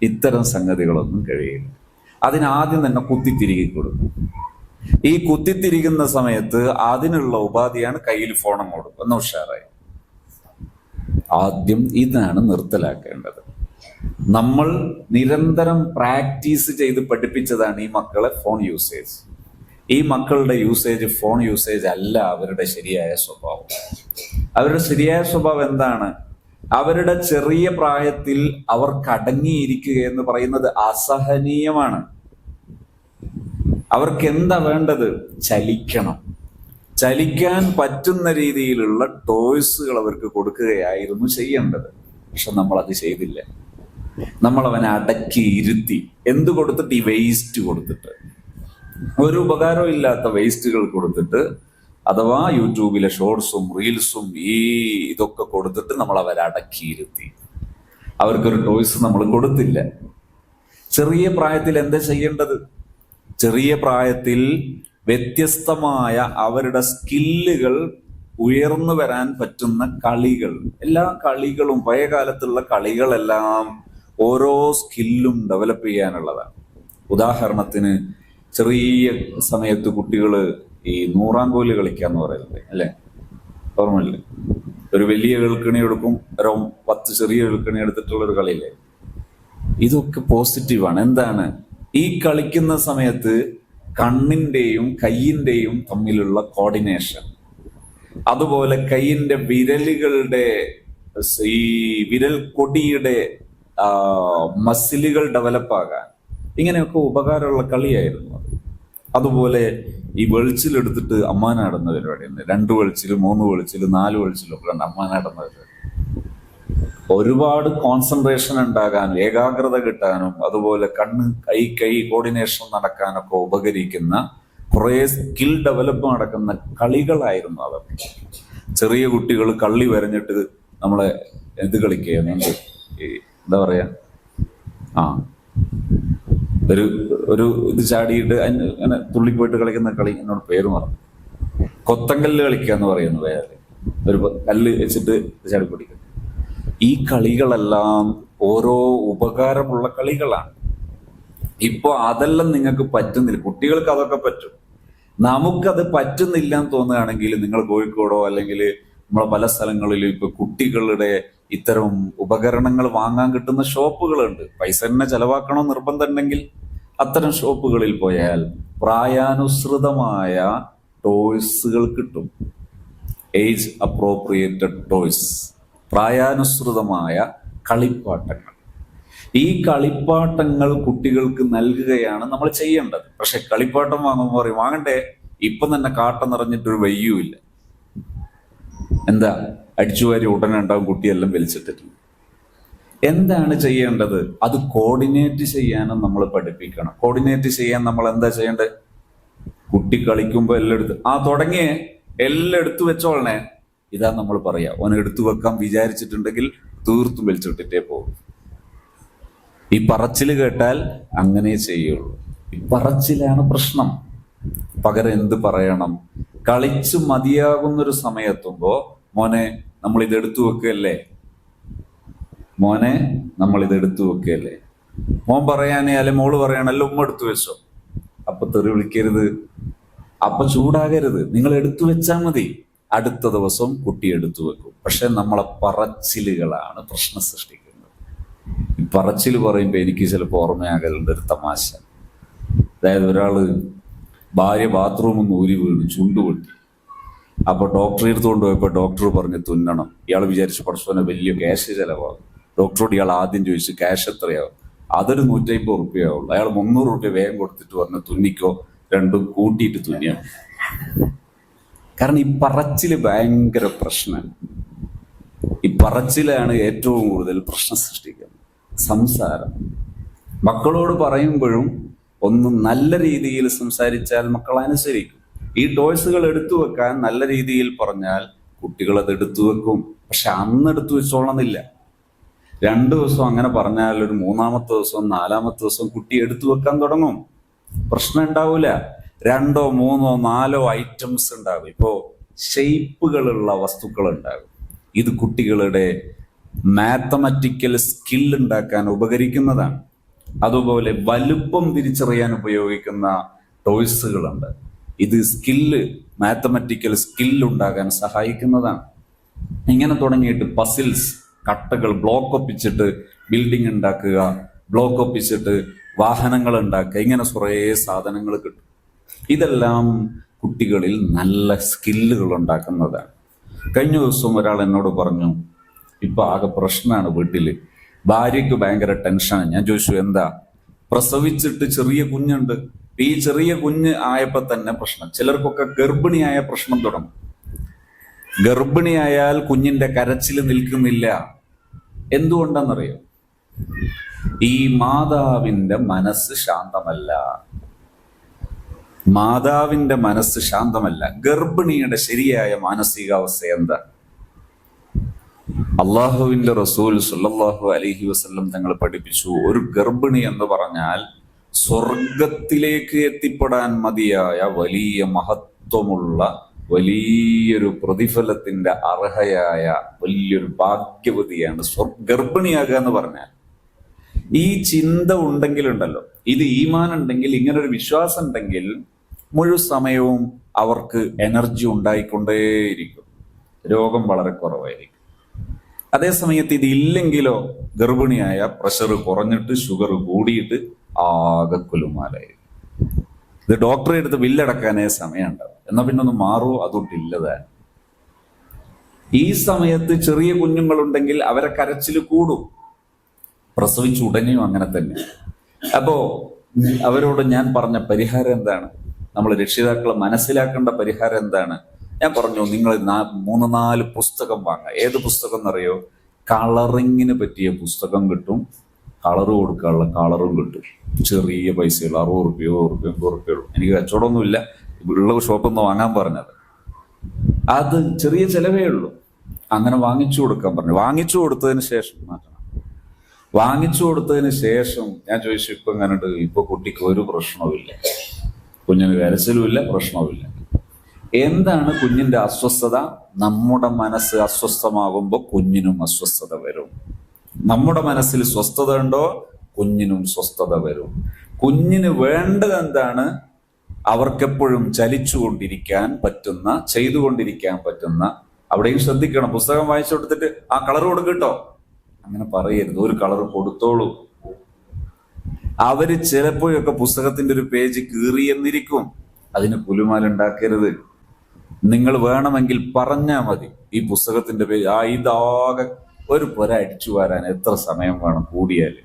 ഇത്തരം സംഗതികളൊന്നും കഴിയില്ല. അതിനാദ്യം തന്നെ കുത്തിത്തിരികി കൊടുക്കും. ഈ കുത്തിത്തിരിക്കുന്ന സമയത്ത് അതിനുള്ള ഉപാധിയാണ് കയ്യിൽ ഫോണും കൊടുക്കും, ഒന്ന് ഉഷാറായി. ആദ്യം ഇതാണ് നിർത്തലാക്കേണ്ടത്. നമ്മൾ നിരന്തരം പ്രാക്ടീസ് ചെയ്ത് പഠിപ്പിച്ചതാണ് ഈ മക്കളെ ഫോൺ യൂസേജ്. ഈ മക്കളുടെ യൂസേജ് ഫോൺ യൂസേജ് അല്ല അവരുടെ ശരിയായ സ്വഭാവം. അവരുടെ ശരിയായ സ്വഭാവം എന്താണ്? അവരുടെ ചെറിയ പ്രായത്തിൽ അവർക്ക് അടങ്ങിയിരിക്കുക എന്ന് പറയുന്നത് അസഹനീയമാണ്. അവർക്ക് എന്താ വേണ്ടത്? ചലിക്കണം. ചലിക്കാൻ പറ്റുന്ന രീതിയിലുള്ള ടോയ്സുകൾ അവർക്ക് കൊടുക്കുകയായിരുന്നു ചെയ്യേണ്ടത്. പക്ഷെ നമ്മൾ അത് ചെയ്തില്ല. നമ്മൾ അവനെ അടക്കി ഇരുത്തി. എന്ത് കൊടുത്തിട്ട്? ഈ വേസ്റ്റ് കൊടുത്തിട്ട്, ഒരു ഉപകാരവും ഇല്ലാത്ത വേസ്റ്റുകൾ കൊടുത്തിട്ട്, അഥവാ യൂട്യൂബിലെ ഷോർട്സും റീൽസും ഇതൊക്കെ കൊടുത്തിട്ട് നമ്മൾ അവരെ അടക്കിയിരുത്തി. അവർക്കൊരു ടോയ്സ് നമ്മൾ കൊടുത്തില്ല. ചെറിയ പ്രായത്തിൽ എന്താ ചെയ്യേണ്ടത്? ചെറിയ പ്രായത്തിൽ വ്യത്യസ്തമായ അവരുടെ സ്കില്ലുകൾ ഉയർന്നു വരാൻ പറ്റുന്ന കളികൾ, എല്ലാ കളികളും, പഴയ കാലത്തുള്ള കളികളെല്ലാം ഓരോ സ്കില്ലും ഡെവലപ്പ് ചെയ്യാനുള്ളതാണ്. ഉദാഹരണത്തിന് ചെറിയ സമയത്ത് കുട്ടികൾ ഈ നൂറാങ്കോല് കളിക്കാന്ന് പറയുന്നത് അല്ലെ, ഓർമ്മയില്ലേ? ഒരു വലിയ എഴുക്കണി എടുക്കും, ഒരു 10 ചെറിയ എഴുക്കണി എടുത്തിട്ടുള്ള ഒരു കളിയില്ലേ? ഇതൊക്കെ പോസിറ്റീവാണ്. എന്താണ്? ഈ കളിക്കുന്ന സമയത്ത് കണ്ണിന്റെയും കയ്യിന്റെയും തമ്മിലുള്ള കോർഡിനേഷൻ, അതുപോലെ കയ്യിന്റെ വിരലുകളുടെ ഈ വിരൽ കൊടിയുടെ മസിലുകൾ ഡെവലപ്പാകാൻ, ഇങ്ങനെയൊക്കെ ഉപകാരമുള്ള കളിയായിരുന്നു അത്. അതുപോലെ ഈ വെളിച്ചിലെടുത്തിട്ട് അമ്മാനാടുന്ന പരിപാടിയുണ്ട്. 2 വെളിച്ചില് 3 വെളിച്ചില് 4 വെളിച്ചിലൊക്കെ ഉണ്ട് അമ്മാനാടുന്ന പരിപാടി. ഒരുപാട് കോൺസെൻട്രേഷൻ ഉണ്ടാകാനും ഏകാഗ്രത കിട്ടാനും അതുപോലെ കണ്ണ് കൈ കോർഡിനേഷൻ നടക്കാനൊക്കെ ഉപകരിക്കുന്ന കുറെ സ്കിൽ ഡെവലപ്പ് നടക്കുന്ന കളികളായിരുന്നു അതൊക്കെ. ചെറിയ കുട്ടികൾ കള്ളി വരഞ്ഞിട്ട് നമ്മളെ ഇത് കളിക്കുന്നുണ്ട്, എന്താ പറയാ, ഒരു ഇത് ചാടിയിട്ട് അങ്ങനെ തുള്ളിപ്പോയിട്ട് കളിക്കുന്ന കളി, എന്നോട് പേര് മറന്നു. കൊത്തങ്കല്ല് കളിക്കുക എന്ന് പറയുന്നത് വേറെ, ഒരു കല്ല് വെച്ചിട്ട് ചാടി പിടിക്കുക. ഈ കളികളെല്ലാം ഓരോ ഉപകാരമുള്ള കളികളാണ്. ഇപ്പൊ അതെല്ലാം നിങ്ങൾക്ക് പറ്റുന്നില്ല. കുട്ടികൾക്ക് അതൊക്കെ പറ്റും, നമുക്കത് പറ്റുന്നില്ല എന്ന് തോന്നുകയാണെങ്കിൽ നിങ്ങൾ കോഴിക്കോടോ അല്ലെങ്കിൽ നമ്മളെ പല സ്ഥലങ്ങളിലും ഇപ്പൊ കുട്ടികളുടെ ഇത്തരം ഉപകരണങ്ങൾ വാങ്ങാൻ കിട്ടുന്ന ഷോപ്പുകളുണ്ട്. പൈസ തന്നെ ചെലവാക്കണോ നിർബന്ധമുണ്ടെങ്കിൽ അത്തരം ഷോപ്പുകളിൽ പോയാൽ പ്രായാനുസൃതമായ ടോയ്സുകൾ കിട്ടും. ഏജ് അപ്രോപ്രിയേറ്റഡ് ടോയ്സ്, പ്രായാനുസൃതമായ കളിപ്പാട്ടങ്ങൾ. ഈ കളിപ്പാട്ടങ്ങൾ കുട്ടികൾക്ക് നൽകുകയാണ് നമ്മൾ ചെയ്യേണ്ടത്. പക്ഷെ കളിപ്പാട്ടം വാങ്ങുമ്പോൾ പറയും വാങ്ങണ്ടേ, ഇപ്പം തന്നെ കാട്ട നിറഞ്ഞിട്ടൊരു വയ്യുമില്ല. എന്താ? അടിച്ചുവാരി ഉടനെ ഉണ്ടാവും, കുട്ടിയെല്ലാം വലിച്ചിട്ടിട്ടുണ്ട്. എന്താണ് ചെയ്യേണ്ടത്? അത് കോർഡിനേറ്റ് ചെയ്യാനും നമ്മൾ പഠിപ്പിക്കണം. കോർഡിനേറ്റ് ചെയ്യാൻ നമ്മൾ എന്താ ചെയ്യേണ്ടത്? കുട്ടി കളിക്കുമ്പോൾ എല്ലാം എടുത്ത് തുടങ്ങിയേ എല്ലാം എടുത്തു വെച്ചോളണേ, ഇതാ നമ്മൾ പറയാ. ഓൻ എടുത്തു വെക്കാൻ വിചാരിച്ചിട്ടുണ്ടെങ്കിൽ തീർത്തും വലിച്ചിട്ടിട്ടേ പോകും. ഈ പറച്ചില് കേട്ടാൽ അങ്ങനെ ചെയ്യുള്ളൂ. ഈ പറച്ചിലാണ് പ്രശ്നം. പകരം എന്ത് പറയണം? കളിച്ചു മതിയാകുന്നൊരു സമയത്തുമ്പോ മോനെ നമ്മൾ ഇത് എടുത്തു വെക്കുകയല്ലേ, മോനെ നമ്മൾ ഇത് എടുത്തു വെക്കുകയല്ലേ. മോൻ പറയാനേ അല്ലെ മോള് പറയാനല്ല ഉമ്മ എടുത്തു വെച്ചോ. അപ്പൊ തെറി വിളിക്കരുത്, അപ്പൊ ചൂടാകരുത്. നിങ്ങൾ എടുത്തു വെച്ചാൽ മതി. അടുത്ത ദിവസം കുട്ടി എടുത്തു വെക്കും. പക്ഷെ നമ്മളെ പറച്ചിലുകളാണ് പ്രശ്നം സൃഷ്ടിക്കുന്നത്. ഈ പറച്ചിൽ പറയുമ്പോ എനിക്ക് ചിലപ്പോൾ ഓർമ്മയാകലുണ്ട് ഒരു തമാശ. അതായത് ഒരാള് ഭാര്യ ബാത്റൂമിൽ നിന്ന് ഊരി വീണ് ചുണ്ടുപൊട്ടി. അപ്പൊ ഡോക്ടറെ അടുത്ത് കൊണ്ടുപോയപ്പോ ഡോക്ടർ പറഞ്ഞ് തുന്നണം. ഇയാൾ വിചാരിച്ചു പഠിച്ചോനെ വലിയ ക്യാഷ് ചെലവാകും. ഡോക്ടറോട് ഇയാൾ ആദ്യം ചോദിച്ചു ക്യാഷ് എത്രയാവും? അതൊരു 150 റുപ്യാവുള്ളൂ. അയാൾ 300 റുപ്യ വേഗം കൊടുത്തിട്ട് പറഞ്ഞു തുന്നിക്കോ, രണ്ടും കൂട്ടിയിട്ട് തുന്നിയാണ്. കാരണം ഈ പറച്ചില് ഭയങ്കര പ്രശ്നമാണ്. ഈ പറച്ചിലാണ് ഏറ്റവും കൂടുതൽ പ്രശ്നം സൃഷ്ടിക്കുന്നത്. സംസാരം മക്കളോട് പറയുമ്പോഴും ഒന്ന് നല്ല രീതിയിൽ സംസാരിച്ചാൽ മക്കൾ അനുസരിക്കും. ഈ ടോയ്സുകൾ എടുത്തു വെക്കാൻ നല്ല രീതിയിൽ പറഞ്ഞാൽ കുട്ടികൾ അത് എടുത്തു വെക്കും. പക്ഷെ അന്ന് എടുത്തു വെച്ചോളന്നില്ല. 2 ദിവസം അങ്ങനെ പറഞ്ഞാൽ ഒരു 3-ാമത്തെ ദിവസം 4-ാമത്തെ ദിവസം കുട്ടി എടുത്തു വെക്കാൻ തുടങ്ങും. പ്രശ്നം ഉണ്ടാവൂല. 2, 3, 4 ഐറ്റംസ് ഉണ്ടാകും. ഇപ്പോ ഷെയ്പ്പുകളുള്ള വസ്തുക്കൾ ഉണ്ടാകും. ഇത് കുട്ടികളുടെ മാത്തമാറ്റിക്കൽ സ്കിൽ ഉണ്ടാക്കാൻ ഉപകരിക്കുന്നതാണ്. അതുപോലെ വലുപ്പം തിരിച്ചറിയാൻ ഉപയോഗിക്കുന്ന ടോയ്സുകളുണ്ട്. ഇത് മാത്തമാറ്റിക്കൽ സ്കിൽ ഉണ്ടാകാൻ സഹായിക്കുന്നതാണ്. ഇങ്ങനെ തുടങ്ങിയിട്ട് പസിൽസ്, കട്ടകൾ ബ്ലോക്ക് ഒപ്പിച്ചിട്ട് ബിൽഡിംഗ് ഉണ്ടാക്കുക, ബ്ലോക്ക് ഒപ്പിച്ചിട്ട് വാഹനങ്ങൾ ഉണ്ടാക്കുക, ഇങ്ങനെ കുറേ സാധനങ്ങൾ കിട്ടും. ഇതെല്ലാം കുട്ടികളിൽ നല്ല സ്കില്ലുകൾ ഉണ്ടാക്കുന്നതാണ്. കഴിഞ്ഞ ദിവസം ഒരാൾ എന്നോട് പറഞ്ഞു, ഇപ്പൊ ആകെ പ്രശ്നമാണ് വീട്ടില്, ഭാര്യയ്ക്ക് ഭയങ്കര ടെൻഷനാണ്. ഞാൻ ചോദിച്ചു എന്താ? പ്രസവിച്ചിട്ട് ചെറിയ കുഞ്ഞുണ്ട്. ഈ ചെറിയ കുഞ്ഞ് ആയപ്പോ തന്നെ പ്രശ്നം. ചിലർക്കൊക്കെ ഗർഭിണിയായ പ്രശ്നം തുടങ്ങും. ഗർഭിണിയായാൽ കുഞ്ഞിന്റെ കരച്ചിൽ നിൽക്കുന്നില്ല. എന്തുകൊണ്ടെന്നറിയോ? ഈ മാതാവിന്റെ മനസ്സ് ശാന്തമല്ല. മാതാവിന്റെ മനസ്സ് ശാന്തമല്ല. ഗർഭിണിയുടെ ശരിയായ മാനസികാവസ്ഥ എന്താ? അള്ളാഹുവിന്റെ റസൂൽ സല്ലല്ലാഹു അലൈഹി വസല്ലം തങ്ങൾ പഠിപ്പിച്ചു, ഒരു ഗർഭിണി എന്ന് പറഞ്ഞാൽ സ്വർഗത്തിലേക്ക് എത്തിപ്പെടാൻ മതിയായ വലിയ മഹത്വമുള്ള വലിയൊരു പ്രതിഫലത്തിന്റെ അർഹയായ വലിയൊരു ഭാഗ്യവതിയാണ് ഗർഭിണിയാകുക എന്ന് പറഞ്ഞാൽ. ഈ ചിന്ത ഉണ്ടെങ്കിലുണ്ടല്ലോ, ഇത് ഈമാൻ ഉണ്ടെങ്കിൽ, ഇങ്ങനൊരു വിശ്വാസം ഉണ്ടെങ്കിൽ മുഴുവൻ സമയവും അവർക്ക് എനർജി ഉണ്ടായിക്കൊണ്ടേയിരിക്കും. രോഗം വളരെ കുറവായിരിക്കും. അതേസമയത്ത് ഇത് ഇല്ലെങ്കിലോ, ഗർഭിണിയായ പ്രഷർ കുറഞ്ഞിട്ട് ഷുഗർ കൂടിയിട്ട് ആകെ കുലുമാലായിരിക്കും. ഇത് ഡോക്ടറെ അടുത്ത് ബില്ലടക്കാനേ സമയം ഉണ്ടാവും. എന്നാ പിന്നെ ഒന്ന് മാറുമോ? അതൊട്ടില്ലതാ. ഈ സമയത്ത് ചെറിയ കുഞ്ഞുങ്ങളുണ്ടെങ്കിൽ അവരെ കരച്ചിൽ കൂടും. പ്രസവിച്ചു ഉടനെയും അങ്ങനെ തന്നെ. അപ്പോ അവരോട് ഞാൻ പറഞ്ഞ പരിഹാരം എന്താണ്? നമ്മൾ രക്ഷിതാക്കളെ മനസ്സിലാക്കേണ്ട പരിഹാരം എന്താണ്? ഞാൻ പറഞ്ഞു, നിങ്ങൾ 3-4 പുസ്തകം വാങ്ങുക. ഏത് പുസ്തകം എന്നറിയോ? കളറിങ്ങിന് പറ്റിയ പുസ്തകം കിട്ടും. കളറ് കൊടുക്കാനുള്ള കളറും കിട്ടും. ചെറിയ പൈസകൾ, 60 റുപ്യോ 80 റുപ്യോ. എനിക്ക് കച്ചവടമൊന്നുമില്ല, ഉള്ള ഷോപ്പിൽ നിന്ന് വാങ്ങാൻ പറഞ്ഞത്. അത് ചെറിയ ചെലവേ ഉള്ളൂ. അങ്ങനെ വാങ്ങിച്ചു കൊടുക്കാൻ പറഞ്ഞു. വാങ്ങിച്ചു കൊടുത്തതിന് ശേഷം ഞാൻ ചോദിച്ചു, ഇപ്പൊ എങ്ങനെയുണ്ട്? ഇപ്പൊ കുട്ടിക്ക് ഒരു പ്രശ്നവുമില്ല, കുഞ്ഞിന് കരച്ചിലുമില്ല, പ്രശ്നവുമില്ല. എന്താണ് കുഞ്ഞിന്റെ അസ്വസ്ഥത? നമ്മുടെ മനസ്സ് അസ്വസ്ഥമാകുമ്പോൾ കുഞ്ഞിനും അസ്വസ്ഥത വരും. നമ്മുടെ മനസ്സിൽ സ്വസ്ഥത ഉണ്ടോ, കുഞ്ഞിനും സ്വസ്ഥത വരും. കുഞ്ഞിന് വേണ്ടത് എന്താണ്? അവർക്കെപ്പോഴും ചലിച്ചുകൊണ്ടിരിക്കാൻ പറ്റുന്ന, ചെയ്തുകൊണ്ടിരിക്കാൻ പറ്റുന്ന. അവിടെയും ശ്രദ്ധിക്കണം. പുസ്തകം വായിച്ചു കൊടുത്തിട്ട് ആ കളർ കൊടുക്കട്ടോ അങ്ങനെ പറയരുത്. ഒരു കളർ കൊടുത്തോളൂ. അവര് ചിലപ്പോഴൊക്കെ പുസ്തകത്തിന്റെ ഒരു പേജ് കീറിയെന്നിരിക്കും. അതിന് കുലുമാലുണ്ടാക്കരുത്. നിങ്ങൾ വേണമെങ്കിൽ പറഞ്ഞാൽ മതി, ഈ പുസ്തകത്തിന്റെ പേജ് ഇതാകെ ഒരു പുര അടിച്ചു വാരാൻ എത്ര സമയം വേണം കൂടിയാല്?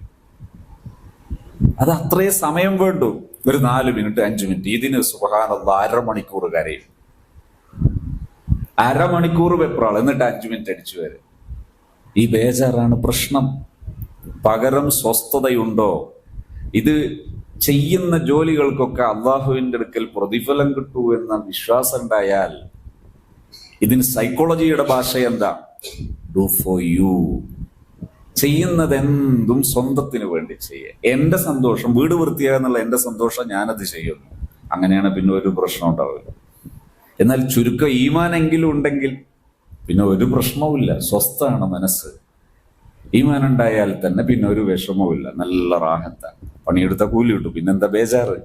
അത് അത്രേ സമയം വേണ്ടു. ഒരു 4 മിനിറ്റ് 5 മിനിറ്റ്. ഇതിന് സുബ്ഹാനല്ലാഹ് 1/2 മണിക്കൂർ കരയും, 1/2 മണിക്കൂർ വെപ്രാൾ, എന്നിട്ട് 5 മിനിറ്റ് അടിച്ചു വരെ. ഈ ബേജാറാണ് പ്രശ്നം. പകരം സ്വസ്ഥതയുണ്ടോ? ഇത് ചെയ്യുന്ന ജോലികൾക്കൊക്കെ അള്ളാഹുവിന്റെ അടുക്കൽ പ്രതിഫലം കിട്ടൂ എന്ന വിശ്വാസം ഉണ്ടായാൽ, ഇതിന് സൈക്കോളജിയുടെ ഭാഷ എന്താ? Do for you. ചെയ്യുന്നത് എന്തും സ്വന്തത്തിന് വേണ്ടി ചെയ്യുക. എന്റെ സന്തോഷം, വീട് വൃത്തിയാകുന്നുള്ള എന്റെ സന്തോഷം, ഞാനത് ചെയ്യുന്നു. അങ്ങനെയാണ് പിന്നെ ഒരു പ്രശ്നം ഉണ്ടാവില്ല. എന്നാൽ ചുരുക്കം ഈമാനെങ്കിലും ഉണ്ടെങ്കിൽ പിന്നെ ഒരു പ്രശ്നവുമില്ല. സ്വസ്ഥമാണ് മനസ്സ്. ഈമാൻ ഉണ്ടായാൽ തന്നെ പിന്നെ ഒരു വിഷമവുമില്ല. നല്ല റാഹത്താണ്. പണിയെടുത്ത കൂലി കിട്ടും. പിന്നെന്താ ബേജാറ്?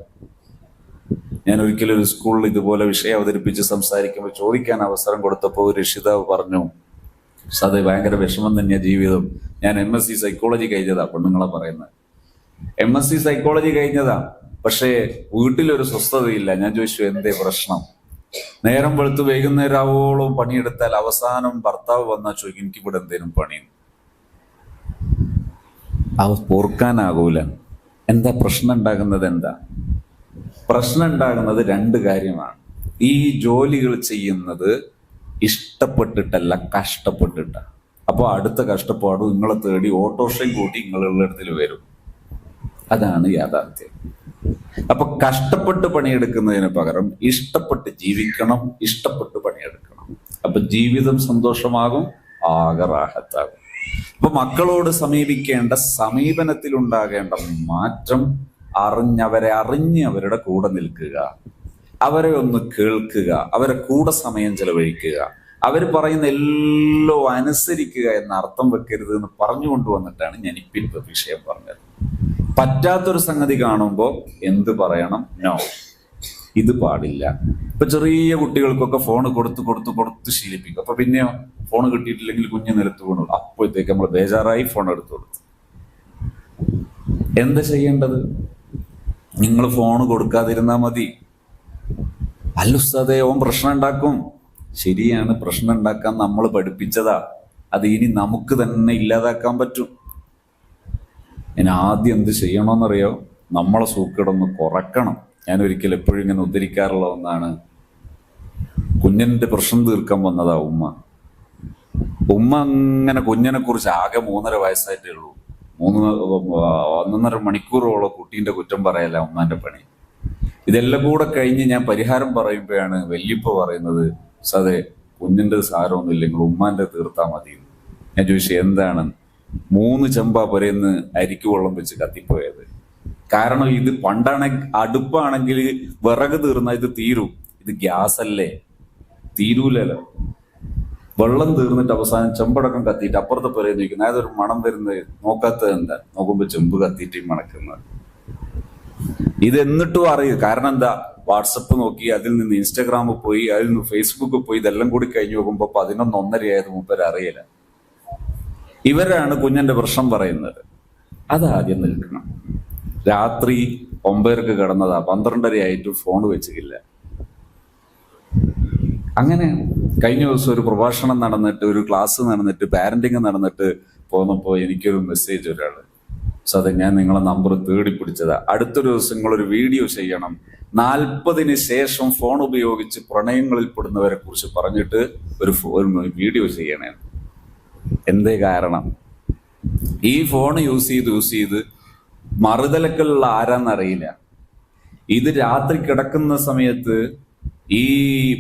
ഞാൻ ഒരിക്കലും ഒരു സ്കൂളിൽ ഇതുപോലെ വിഷയം അവതരിപ്പിച്ച് സംസാരിക്കുമ്പോൾ ചോദിക്കാൻ അവസരം കൊടുത്തപ്പോൾ ഒരു രക്ഷിതാവ് പറഞ്ഞു, അത് ഭയങ്കര വിഷമം തന്നെയാ ജീവിതം. ഞാൻ MSc സൈക്കോളജി കഴിഞ്ഞതാ. പെണ്ണുങ്ങളെ പറയുന്നത് MSc സൈക്കോളജി കഴിഞ്ഞതാ, പക്ഷേ വീട്ടിലൊരു സ്വസ്ഥതയില്ല. ഞാൻ ചോദിച്ചു, എന്തേ പ്രശ്നം? നേരം വെളുത്ത് വൈകുന്നേരം ആവോളം പണിയെടുത്താൽ അവസാനം ഭർത്താവ് വന്നാൽ ചോദിക്കും, എനിക്ക് ഇവിടെ എന്തേലും പണി. പൊറുക്കാനാകൂല. എന്താ പ്രശ്നം ഉണ്ടാകുന്നത്? എന്താ പ്രശ്നം ഉണ്ടാകുന്നത്? 2 കാര്യമാണ്. ഈ ജോലികൾ ചെയ്യുന്നത് ഇഷ്ടപ്പെട്ടിട്ടല്ല, കഷ്ടപ്പെട്ടിട്ടാണ്. അപ്പോൾ അടുത്ത കഷ്ടപ്പാട് നിങ്ങളെ തേടി ഓട്ടോറിക്ഷയും കൂട്ടി നിങ്ങളുള്ള ഇടത്തിൽ വരും. അതാണ് യാഥാർത്ഥ്യം. അപ്പൊ കഷ്ടപ്പെട്ട് പണിയെടുക്കുന്നതിന് പകരം ഇഷ്ടപ്പെട്ട് ജീവിക്കണം, ഇഷ്ടപ്പെട്ട് പണിയെടുക്കണം. അപ്പൊ ജീവിതം സന്തോഷമാകും, ആകെ റാഹത്താകും. അപ്പൊ മക്കളോട് സമീപിക്കേണ്ട സമീപനത്തിൽ ഉണ്ടാകേണ്ട മാറ്റം അവരെ അറിഞ്ഞ് അവരുടെ കൂടെ നിൽക്കുക, അവരെ ഒന്ന് കേൾക്കുക, അവരെ കൂടെ സമയം ചെലവഴിക്കുക, അവർ പറയുന്ന എല്ലാം അനുസരിക്കുക എന്ന അർത്ഥം വെക്കരുത് എന്ന് പറഞ്ഞുകൊണ്ടുവന്നിട്ടാണ് ഞാൻ ഇപ്പം വിഷയം പറഞ്ഞത്. പറ്റാത്തൊരു സംഗതി കാണുമ്പോൾ എന്ത് പറയണം? നോ, ഇത് പാടില്ല. ഇപ്പൊ ചെറിയ കുട്ടികൾക്കൊക്കെ ഫോൺ കൊടുത്ത് ശീലിപ്പിക്കും. അപ്പൊ പിന്നെയോ ഫോൺ കിട്ടിയിട്ടില്ലെങ്കിൽ കുഞ്ഞ് നിലത്ത് വീണു, അപ്പോഴത്തേക്ക് നമ്മൾ ബേജാറായി ഫോൺ എടുത്തു കൊടുത്തു. എന്താ ചെയ്യേണ്ടത്? നിങ്ങൾ ഫോൺ കൊടുക്കാതിരുന്നാ മതി. അല്ലുസ്താദേ, ഓൻ പ്രശ്നം ഉണ്ടാക്കും. ശരിയാണ്, പ്രശ്നം ഉണ്ടാക്കാൻ നമ്മൾ പഠിപ്പിച്ചതാ. അത് ഇനി നമുക്ക് തന്നെ ഇല്ലാതാക്കാൻ പറ്റും. ഇനി ആദ്യം എന്ത് ചെയ്യണമെന്നറിയോ? നമ്മളെ സൂക്കേടൊന്ന് കുറക്കണം. ഞാൻ ഒരിക്കൽ എപ്പോഴും ഇങ്ങനെ ഉദ്ധരിക്കാറുള്ള ഒന്നാണ്, കുഞ്ഞിന്റെ പ്രശ്നം തീർക്കാൻ വന്നതാ ഉമ്മ. അങ്ങനെ കുഞ്ഞിനെ കുറിച്ച് ആകെ 3.5 വയസ്സായിട്ടേ ഉള്ളൂ. 1.5 മണിക്കൂറോളം കുട്ടീന്റെ കുറ്റം പറയല്ല ഉമ്മാന്റെ പണി. ഇതെല്ലാം കൂടെ കഴിഞ്ഞ് ഞാൻ പരിഹാരം പറയുമ്പോഴാണ് വല്യപ്പ പറയുന്നത്, സതെ കുഞ്ഞിന്റെ സാരമൊന്നുമില്ല, നിങ്ങൾ ഉമ്മാന്റെ തീർത്താ മതി. ഞാൻ ചോദിച്ചു എന്താണ്? 3 ചെമ്പാ പുരയിന്ന് അരിക്ക് വെള്ളം വെച്ച് കത്തിപ്പോയത്. കാരണം ഇത് പണ്ടാണെങ്കിൽ അടുപ്പാണെങ്കിൽ വിറക് തീർന്നാൽ ഇത് തീരും, ഇത് ഗ്യാസ് അല്ലേ, തീരൂലല്ലോ. വെള്ളം തീർന്നിട്ട് അവസാനം ചെമ്പടക്കം കത്തിയിട്ട് അപ്പുറത്തെ പുരയിൽ നിൽക്കുന്നത്, അതൊരു മണം വരുന്നത് നോക്കാത്തത് എന്താ? നോക്കുമ്പോ ചെമ്പ് കത്തിയിട്ട് മണക്കുന്നത്. ഇത് എന്നിട്ടും അറിയും. കാരണം എന്താ? വാട്സപ്പ് നോക്കി, അതിൽ നിന്ന് ഇൻസ്റ്റാഗ്രാമിൽ പോയി, അതിൽ നിന്ന് ഫേസ്ബുക്കിൽ പോയി, ഇതെല്ലാം കൂടി കഴിഞ്ഞ് നോക്കുമ്പോ 11:30 ആയത് മൂപ്പര് അറിയില്ല. ഇവരാണ് കുഞ്ഞിന്റെ പ്രശ്നം പറയുന്നത്. അതാദ്യം നിൽക്കണം. രാത്രി 9:00 കിടന്നതാ, 12:30 ആയിട്ട് ഫോൺ വെച്ചിട്ടില്ല. അങ്ങനെ കഴിഞ്ഞ ദിവസം ഒരു പ്രഭാഷണം നടന്നിട്ട്, ഒരു ക്ലാസ് നടന്നിട്ട്, പാരന്റിങ് നടന്നിട്ട് പോന്നപ്പോ എനിക്കൊരു മെസ്സേജ് ഒരാള്, സോ അത് ഞാൻ നിങ്ങളെ നമ്പർ തേടി പിടിച്ചതാ. അടുത്തൊരു ദിവസം നിങ്ങളൊരു വീഡിയോ ചെയ്യണം, 40-ന് ശേഷം ഫോൺ ഉപയോഗിച്ച് പ്രണയങ്ങളിൽ പെടുന്നവരെ കുറിച്ച് പറഞ്ഞിട്ട് ഒരു വീഡിയോ ചെയ്യണേ. എന്തേ കാരണം? ഈ ഫോൺ യൂസ് ചെയ്ത് മറുതലക്കുള്ള ആരാന്നറിയില്ല. ഇത് രാത്രി കിടക്കുന്ന സമയത്ത് ഈ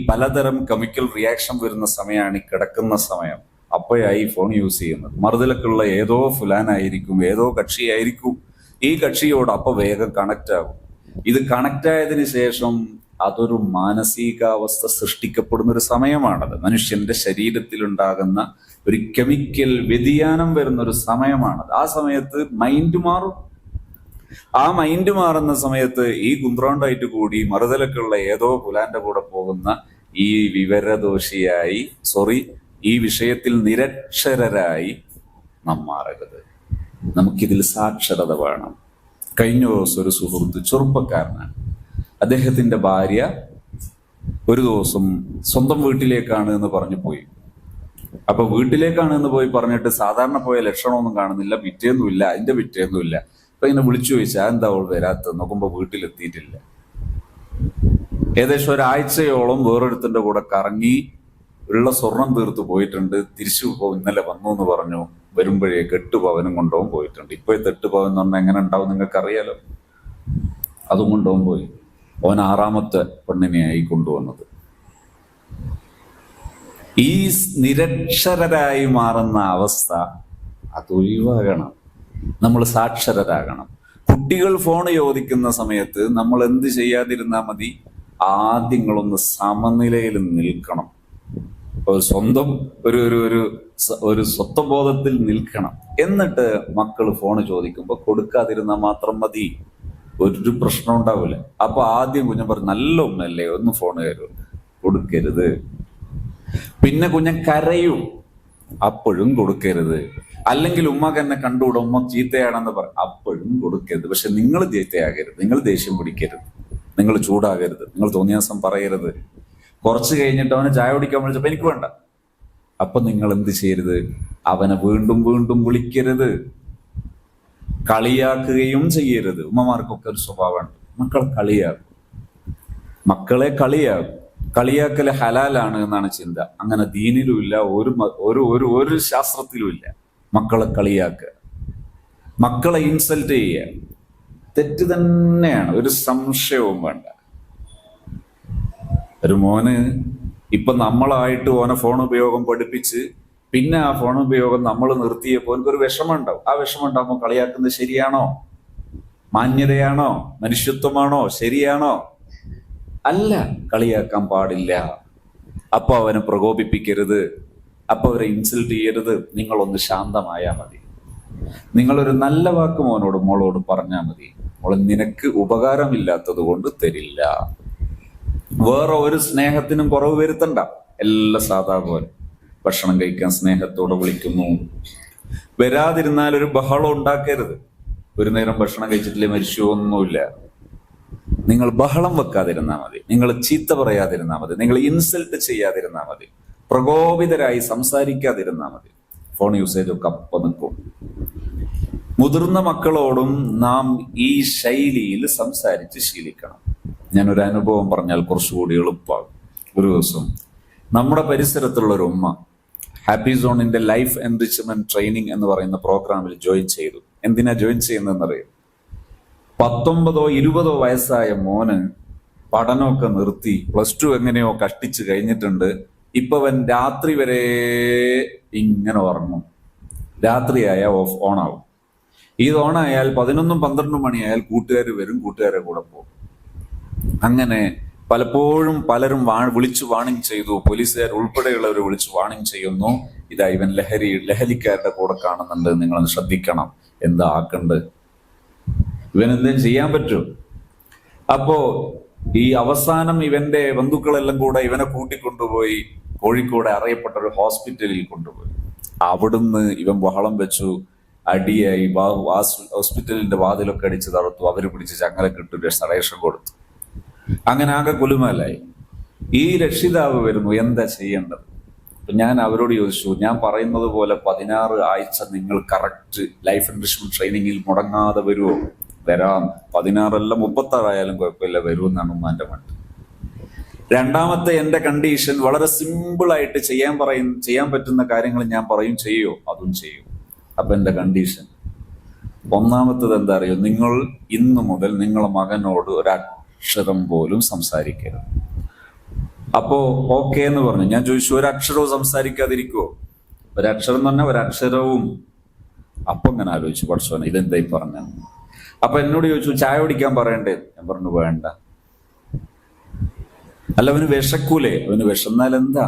പലതരം കെമിക്കൽ റിയാക്ഷൻ വരുന്ന സമയമാണ് ഈ കിടക്കുന്ന സമയം. അപ്പോഴായി ഫോൺ യൂസ് ചെയ്യുന്നത്. മറുതലക്കുള്ള ഏതോ ഫുലാനായിരിക്കും, ഏതോ കക്ഷിയായിരിക്കും. ഈ കക്ഷിയോട് അപ്പൊ വേഗം കണക്റ്റ് ആകും. ഇത് കണക്റ്റ് ആയതിനു ശേഷം അതൊരു മാനസികാവസ്ഥ സൃഷ്ടിക്കപ്പെടുന്ന ഒരു സമയമാണത്. മനുഷ്യന്റെ ശരീരത്തിലുണ്ടാകുന്ന ഒരു കെമിക്കൽ വ്യതിയാനം വരുന്ന ഒരു സമയമാണത്. ആ സമയത്ത് മൈൻഡ് മാറും. ആ മൈൻഡ് മാറുന്ന സമയത്ത് ഈ കുന്ത്രോണ്ടായിട്ട് കൂടി മറുതലക്കുള്ള ഏതോ പുലാന്റെ കൂടെ പോകുന്ന ഈ വിവരദോഷിയായി, ഈ വിഷയത്തിൽ നിരക്ഷരരായി നാം മാറരുത്. നമുക്കിതിൽ സാക്ഷരത വേണം. കഴിഞ്ഞ ദിവസം ഒരു സുഹൃത്ത്, ചെറുപ്പക്കാരനാണ്, അദ്ദേഹത്തിന്റെ ഭാര്യ ഒരു ദിവസം സ്വന്തം വീട്ടിലേക്കാണ് എന്ന് പറഞ്ഞു പോയി. അപ്പൊ വീട്ടിലേക്കാണ് എന്ന് പോയി പറഞ്ഞിട്ട് സാധാരണ പോയ ലക്ഷണമൊന്നും കാണുന്നില്ല, പിറ്റേന്നുമില്ല, അതിന്റെ പിറ്റേന്നുമില്ല. അപ്പൊ ഇങ്ങനെ വിളിച്ചു ചോദിച്ചാൽ എന്താ അവൾ വരാത്തത്? നോക്കുമ്പോ വീട്ടിലെത്തിയിട്ടില്ല. ഏകദേശം ഒരാഴ്ചയോളം വേറൊരുത്തിന്റെ കൂടെ കറങ്ങി ഉള്ള സ്വർണം തീർത്ത് പോയിട്ടുണ്ട്. തിരിച്ചു ഇന്നലെ വന്നു എന്ന് പറഞ്ഞു. വരുമ്പോഴേക്ക് 8 പവനും കൊണ്ടുപോകാൻ പോയിട്ടുണ്ട്. ഇപ്പോഴത്തെ 8 പവൻ എന്ന് പറഞ്ഞാൽ എങ്ങനെ ഉണ്ടാവും നിങ്ങൾക്ക് അറിയാലോ. അതും കൊണ്ടുപോകാൻ പോയി. അവൻ 6ാമത്തെ പെണ്ണിനെയായി കൊണ്ടുവന്നത്. ഈ നിരക്ഷരരായി മാറുന്ന അവസ്ഥ അതൊഴിവാകണം. നമ്മൾ സാക്ഷരരാകണം. കുട്ടികൾ ഫോൺ ചോദിക്കുന്ന സമയത്ത് നമ്മൾ എന്ത് ചെയ്യാതിരുന്നാൽ മതി? ആദ്യങ്ങളൊന്ന് സമനിലയിൽ നിൽക്കണം. സ്വന്തം ഒരു സ്വത്വബോധത്തിൽ നിൽക്കണം. എന്നിട്ട് മക്കൾ ഫോൺ ചോദിക്കുമ്പോൾ കൊടുക്കാതിരുന്നാൽ മാത്രം മതി. ഒരു പ്രശ്നം ഉണ്ടാവില്ല. അപ്പൊ ആദ്യം കുഞ്ഞൻ പറഞ്ഞു, നല്ല ഒന്നല്ലേ, ഒന്ന് ഫോൺ കൊടുക്കരുത്. പിന്നെ കുഞ്ഞൻ കരയും, അപ്പോഴും കൊടുക്കരുത്. അല്ലെങ്കിൽ ഉമ്മക്ക് എന്നെ കണ്ടുകൂടെ, ഉമ്മ ചീത്തയാണെന്ന് പറ, അപ്പോഴും കൊടുക്കരുത്. പക്ഷെ നിങ്ങൾ ചീത്തയാകരുത്, നിങ്ങൾ ദേഷ്യം പിടിക്കരുത്, നിങ്ങൾ ചൂടാകരുത്, നിങ്ങൾ തോന്നിയാസം പറയരുത്. കുറച്ച് കഴിഞ്ഞിട്ട് അവനെ ചായ കുടിക്കാൻ വിളിച്ചപ്പോ എനിക്ക് വേണ്ട. അപ്പൊ നിങ്ങൾ എന്ത് ചെയ്യരുത്? അവനെ വീണ്ടും വീണ്ടും വിളിക്കരുത്, കളിയാക്കുകയും ചെയ്യരുത്. ഉമ്മമാർക്കൊക്കെ ഒരു സ്വഭാവമുണ്ട്, മക്കളെ കളിയാകും. കളിയാക്കല് ഹലാലാണ് എന്നാണ് ചിന്ത. അങ്ങനെ ദീനിലുമില്ല, ഒരു ശാസ്ത്രത്തിലുമില്ല. മക്കളെ കളിയാക്കുക, മക്കളെ ഇൻസൾട്ട് ചെയ്യുക തെറ്റ് തന്നെയാണ്, ഒരു സംശയവും വേണ്ട. ഒരു മോന് ഇപ്പൊ നമ്മളായിട്ട് ഓനെ ഫോൺ ഉപയോഗം പഠിപ്പിച്ച് പിന്നെ ആ ഫോൺ ഉപയോഗം നമ്മൾ നിർത്തിയപ്പോൾ എനിക്കൊരു വിഷമം ഉണ്ടാവും. ആ വിഷമം ഉണ്ടാകുമ്പോൾ കളിയാക്കുന്നത് ശരിയാണോ? മാന്യതയാണോ? മനുഷ്യത്വമാണോ? ശരിയാണോ? അല്ല. കളിയാക്കാൻ പാടില്ല. അപ്പൊ അവനെ പ്രകോപിപ്പിക്കരുത്, അപ്പൊ അവരെ ഇൻസൾട്ട് ചെയ്യരുത്. നിങ്ങളൊന്ന് ശാന്തമായാൽ മതി. നിങ്ങളൊരു നല്ല വാക്ക് മോളോട് പറഞ്ഞാൽ മതി. മോളെ, നിനക്ക് ഉപകാരമില്ലാത്തത് കൊണ്ട് തരില്ല. വേറെ ഒരു സ്നേഹത്തിനും കുറവ് വരുത്തണ്ട. എല്ലാം സാധാ പോലെ ഭക്ഷണം കഴിക്കാൻ സ്നേഹത്തോടെ വിളിക്കുന്നു. വരാതിരുന്നാൽ ഒരു ബഹളം ഉണ്ടാക്കരുത്. ഒരു നേരം ഭക്ഷണം കഴിച്ചിട്ടില്ലേ മരിച്ചു ഒന്നുമില്ല. നിങ്ങൾ ബഹളം വെക്കാതിരുന്നാൽ മതി, നിങ്ങൾ ചീത്ത പറയാതിരുന്നാൽ മതി, നിങ്ങൾ ഇൻസൾട്ട് ചെയ്യാതിരുന്നാൽ മതി, പ്രകോപിതരായി സംസാരിക്കാതിരുന്നാൽ മതി. ഫോൺ യൂസേജ് ഒക്കെ അപ്പം നിൽക്കും. മുതിർന്ന മക്കളോടും നാം ഈ ശൈലിയിൽ സംസാരിച്ച് ശീലിക്കണം. ഞാനൊരു അനുഭവം പറഞ്ഞാൽ കുറച്ചുകൂടി എളുപ്പമാകും. ഒരു ദിവസം നമ്മുടെ പരിസരത്തുള്ള ഒരു ഉമ്മ ഹാപ്പി സോണിന്റെ ലൈഫ് എൻറിച്ച്മെന്റ് ട്രെയിനിങ് എന്ന് പറയുന്ന പ്രോഗ്രാമിൽ ജോയിൻ ചെയ്തു. എന്തിനാ ജോയിൻ ചെയ്യുന്നതെന്നറിയാം? 19 20 വയസ്സായ മോന് പഠനമൊക്കെ നിർത്തി +2 എങ്ങനെയോ കഷ്ടിച്ച് കഴിഞ്ഞിട്ടുണ്ട്. ഇപ്പൊ അവൻ രാത്രി വരെ ഇങ്ങനെ ഉറങ്ങും. രാത്രിയായ ഓണാവും. ഇത് ഓണായാൽ 11 12 മണിയായാൽ കൂട്ടുകാർ വരും, കൂട്ടുകാരെ കൂടെ പോകും. അങ്ങനെ പലപ്പോഴും പലരും വിളിച്ചു വാണിംഗ് ചെയ്തു. പോലീസുകാർ ഉൾപ്പെടെയുള്ളവർ വിളിച്ചു വാണിംഗ് ചെയ്യുന്നു, ഇതാ ഇവൻ ലഹരിക്കാരുടെ കൂടെ കാണുന്നുണ്ട്, നിങ്ങളൊന്ന് ശ്രദ്ധിക്കണം, എന്താ ആക്കണ്ട്, ഇവൻ എന്തെങ്കിലും ചെയ്യാൻ പറ്റുമോ? അപ്പോ ഈ അവസാനം ഇവന്റെ ബന്ധുക്കളെല്ലാം കൂടെ ഇവനെ കൂട്ടിക്കൊണ്ടുപോയി കോഴിക്കോട് അറിയപ്പെട്ട ഒരു ഹോസ്പിറ്റലിൽ കൊണ്ടുപോയി. അവിടുന്ന് ഇവൻ ബഹളം വെച്ചു, അടിയായി. ഹോസ്പിറ്റലിന്റെ വാതിലൊക്കെ അടിച്ച് തളർത്തു. അവര് പിടിച്ച് ചങ്ങലക്കിട്ടു, രക്ഷ കൊടുത്തു. അങ്ങനെ ആകെ കുലുമലായി. ഈ രക്ഷിതാവ് വരുന്നു, എന്താ ചെയ്യേണ്ടത്? അപ്പൊ ഞാൻ അവരോട് ചോദിച്ചു, ഞാൻ പറയുന്നത് പോലെ 16 ആഴ്ച നിങ്ങൾ കറക്റ്റ് ലൈഫ് എൻറിച്ച്മെന്റ് ട്രെയിനിങ്ങിൽ മുടങ്ങാതെ വരുമോ? വരാം. 16 അല്ല 36 ആയാലും കുഴപ്പമില്ല, വരുമെന്നാണ് ഉമ്മാന്റെ മട്ട്. രണ്ടാമത്തെ എന്റെ കണ്ടീഷൻ വളരെ സിമ്പിൾ ആയിട്ട് ചെയ്യാൻ പറ്റുന്ന കാര്യങ്ങൾ ഞാൻ പറയും, ചെയ്യോ? അതും ചെയ്യും. അപ്പൊ എന്റെ കണ്ടീഷൻ ഒന്നാമത്തത് എന്താ അറിയോ? നിങ്ങൾ ഇന്നു മുതൽ നിങ്ങളെ മകനോട് ഒരക്ഷരം പോലും സംസാരിക്കരുത്. അപ്പോ ഓക്കെ എന്ന് പറഞ്ഞു. ഞാൻ ചോദിച്ചു, ഒരക്ഷരവും സംസാരിക്കാതിരിക്കുവോ? ഒരക്ഷരം എന്ന് പറഞ്ഞാൽ ഒരക്ഷരവും. അപ്പൊ ഇങ്ങനെ ആലോചിച്ചു, പഠിച്ചോനെ ഇതെന്തായി പറഞ്ഞ. അപ്പൊ എന്നോട് ചോദിച്ചു, ചായ കുടിക്കാൻ പറയണ്ടേ? ഞാൻ പറഞ്ഞു, വേണ്ട. അല്ല, അവന് വിശക്കൂലേ? അവന് വിശന്നാൽ എന്താ?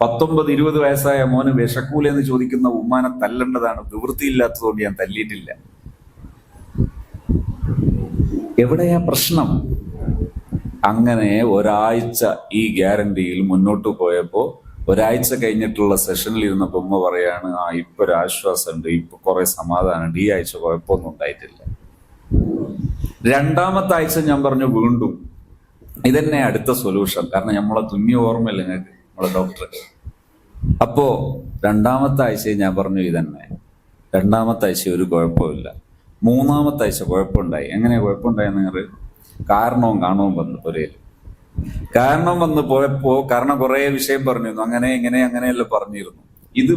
19 20 വയസ്സായ മോന് വിശക്കൂലേ എന്ന് ചോദിക്കുന്ന ഉമ്മാനെ തല്ലേണ്ടതാണ്. നിവൃത്തിയില്ലാത്തതുകൊണ്ട് ഞാൻ തല്ലിയിട്ടില്ല. എവിടെയാ പ്രശ്നം? അങ്ങനെ ഒരാഴ്ച ഈ ഗ്യാരണ്ടിയിൽ മുന്നോട്ട് പോയപ്പോ, ഒരാഴ്ച കഴിഞ്ഞിട്ടുള്ള സെഷനിൽ ഇരുന്നപ്പോ ഉമ്മ പറയാണ്, ഇപ്പൊ ഒരു ആശ്വാസമുണ്ട്, ഇപ്പൊ കുറെ സമാധാനമുണ്ട്, ഈ ആഴ്ച കുഴപ്പമൊന്നും ഉണ്ടായിട്ടില്ല. രണ്ടാമത്തെ ആഴ്ച ഞാൻ പറഞ്ഞു, വീണ്ടും ഇതന്നെ അടുത്ത സൊല്യൂഷൻ. കാരണം നമ്മളെ തുന്നിയ ഓർമ്മയില്ല നിങ്ങൾക്ക്, നമ്മളെ ഡോക്ടർ. അപ്പോ രണ്ടാമത്തെ ആഴ്ച ഞാൻ പറഞ്ഞു ഇതന്നെ. രണ്ടാമത്തെ ആഴ്ച ഒരു കുഴപ്പമില്ല. മൂന്നാമത്തെ ആഴ്ച കുഴപ്പമുണ്ടായി. എങ്ങനെയാ കുഴപ്പമുണ്ടായെന്ന് നിങ്ങൾ? കാരണവും കാണവും വന്നു പുരയിൽ. കാരണം വന്ന് പോയപ്പോ കാരണം കുറെ വിഷയം പറഞ്ഞിരുന്നു, അങ്ങനെ ഇങ്ങനെ അങ്ങനെയെല്ലാം പറഞ്ഞിരുന്നു. ഇത്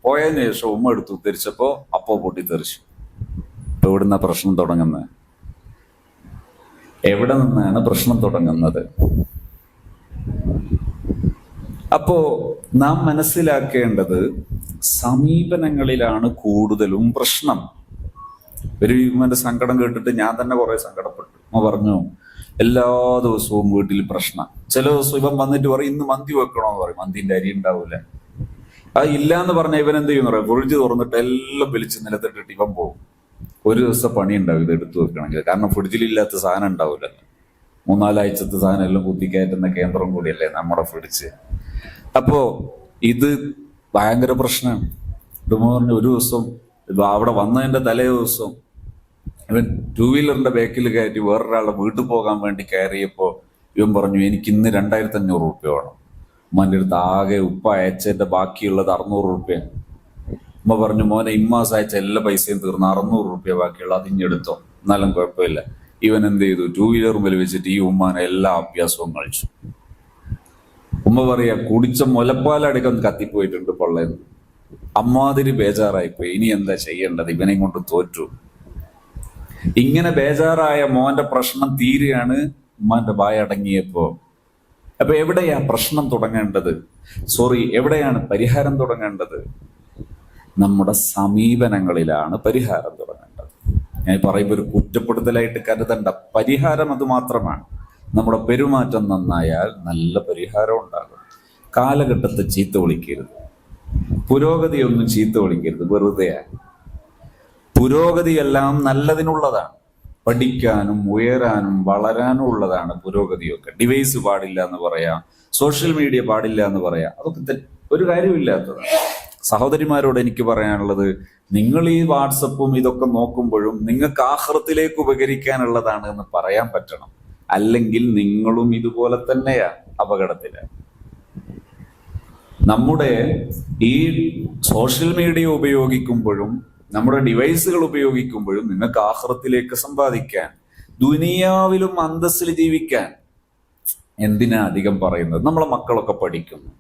പോയതിനു ശേഷം ഉമ്മ എടുത്ത് ഉദ്ധരിച്ചപ്പോ അപ്പോ പൊട്ടിത്തെറിച്ചു. എവിടുന്ന പ്രശ്നം തുടങ്ങുന്നത്? എവിടെ നിന്നാണ് പ്രശ്നം തുടങ്ങുന്നത്? അപ്പോ നാം മനസ്സിലാക്കേണ്ടത് സമീപനങ്ങളിലാണ് കൂടുതലും പ്രശ്നം. ഒരു ഇവന്റെ സങ്കടം കേട്ടിട്ട് ഞാൻ തന്നെ കുറെ സങ്കടപ്പെട്ടു. അമ്മ പറഞ്ഞു, എല്ലാ ദിവസവും വീട്ടിൽ പ്രശ്നം. ചില ദിവസം ഇവൻ വന്നിട്ട് പറയും, ഇന്ന് മന്തി വെക്കണോന്ന് പറയും. മന്തിന്റെ അരി ഉണ്ടാവൂല. അത് ഇല്ലാന്ന് പറഞ്ഞ ഇവൻ എന്ത് ചെയ്യുന്ന പറയും, ഫ്രിഡ്ജ് തുറന്നിട്ട് എല്ലാം വലിച്ച് നിലത്തിട്ടിട്ട് ഇവൻ പോകും. ഒരു ദിവസം പണി ഉണ്ടാവും ഇത് എടുത്തു വെക്കണമെങ്കിൽ. കാരണം ഫ്രിഡ്ജിലില്ലാത്ത സാധനം ഉണ്ടാവില്ലല്ലോ. 3-4 ആഴ്ചത്തെ സാധനം എല്ലാം കുത്തിക്കയറ്റുന്ന കേന്ദ്രം കൂടിയല്ലേ നമ്മുടെ ഫ്രിഡ്ജ്. അപ്പോ ഇത് ഭയങ്കര പ്രശ്നമാണ്. ഇതും പറഞ്ഞു, ഒരു ദിവസം അവിടെ വന്നതിന്റെ തലേ ദിവസം ഇവൻ 2 വീലറിന്റെ ബാക്കിൽ കയറ്റി വേറൊരാളുടെ വീട്ടിൽ പോകാൻ വേണ്ടി കയറിയപ്പോ ഇവൻ പറഞ്ഞു, എനിക്ക് ഇന്ന് 2500 റുപ്യ വേണം. ഉമ്മാന്റെ അടുത്ത് ആകെ ഉപ്പ അയച്ചതിന്റെ ബാക്കിയുള്ളത് 600 റുപ്യ. ഉമ്മ പറഞ്ഞു, മോനെ ഇമ്മാസം അയച്ച എല്ലാ പൈസയും തീർന്ന് 600 റുപ്യ ബാക്കിയുള്ള അതിഞ്ഞെടുത്തോ, എന്നാലും കുഴപ്പമില്ല. ഇവൻ എന്ത് ചെയ്തു, 2 വീലർ മുമ്പിൽ വെച്ചിട്ട് ഈ ഉമ്മാനെ എല്ലാ അഭ്യാസവും കളിച്ചു. ഉമ്മ പറയാ കുടിച്ച മുലപ്പാലടക്കം കത്തിപ്പോയിട്ടുണ്ട് പൊള്ളേന്ന്. അമ്മാതിരി ബേജാറായിപ്പോയി. ഇനി എന്താ ചെയ്യേണ്ടത്? ഇവനെ കൊണ്ട് തോറ്റു. ഇങ്ങനെ ബേജാറായ മോന്റെ പ്രശ്നം തീരുകയാണ് ഉമ്മാന്റെ വായ അടങ്ങിയപ്പോ. അപ്പൊ എവിടെയാ പ്രശ്നം തുടങ്ങേണ്ടത്? എവിടെയാണ് പരിഹാരം തുടങ്ങേണ്ടത്? നമ്മുടെ സമീപനങ്ങളിലാണ് പരിഹാരം തുടങ്ങേണ്ടത്. ഞാൻ പറയുമ്പോൾ ഒരു കുറ്റപ്പെടുത്തലായിട്ട് കരുതണ്ട, പരിഹാരം അത് മാത്രമാണ്. നമ്മുടെ പെരുമാറ്റം നന്നായാൽ നല്ല പരിഹാരം ഉണ്ടാകും. കാലഘട്ടത്തെ ചീത്ത വിളിക്കരുത്, പുരോഗതിയൊന്നും ചീത്ത വിളിക്കരുത്, വെറുതെയാണ്. പുരോഗതിയെല്ലാം നല്ലതിനുള്ളതാണ്. പഠിക്കാനും ഉയരാനും വളരാനും ഉള്ളതാണ് പുരോഗതിയൊക്കെ. ഡിവൈസ് പാടില്ല എന്ന് പറയാം, സോഷ്യൽ മീഡിയ പാടില്ല എന്ന് പറയാം, അതൊക്കെ ഒരു കാര്യമില്ലാത്തതാണ്. സഹോദരിമാരോട് എനിക്ക് പറയാനുള്ളത്, നിങ്ങൾ ഈ വാട്സപ്പും ഇതൊക്കെ നോക്കുമ്പോഴും നിങ്ങൾക്ക് ആഖിറത്തിലേക്ക് ഉപകരിക്കാനുള്ളതാണ് എന്ന് പറയാൻ പറ്റണം. അല്ലെങ്കിൽ നിങ്ങളും ഇതുപോലെ തന്നെയാ അപകടത്തില്. നമ്മുടെ ഈ സോഷ്യൽ മീഡിയ ഉപയോഗിക്കുമ്പോഴും നമ്മുടെ ഡിവൈസുകൾ ഉപയോഗിക്കുമ്പോഴും നിങ്ങൾക്ക് ആഖിറത്തിലേക്ക് സമ്പാദിക്കാൻ, ദുനിയാവിലും അന്തസ്സിൽ ജീവിക്കാൻ. എന്തിനാ അധികം പറയുന്നത്? നമ്മളെ മക്കളൊക്കെ പഠിക്കുന്നു.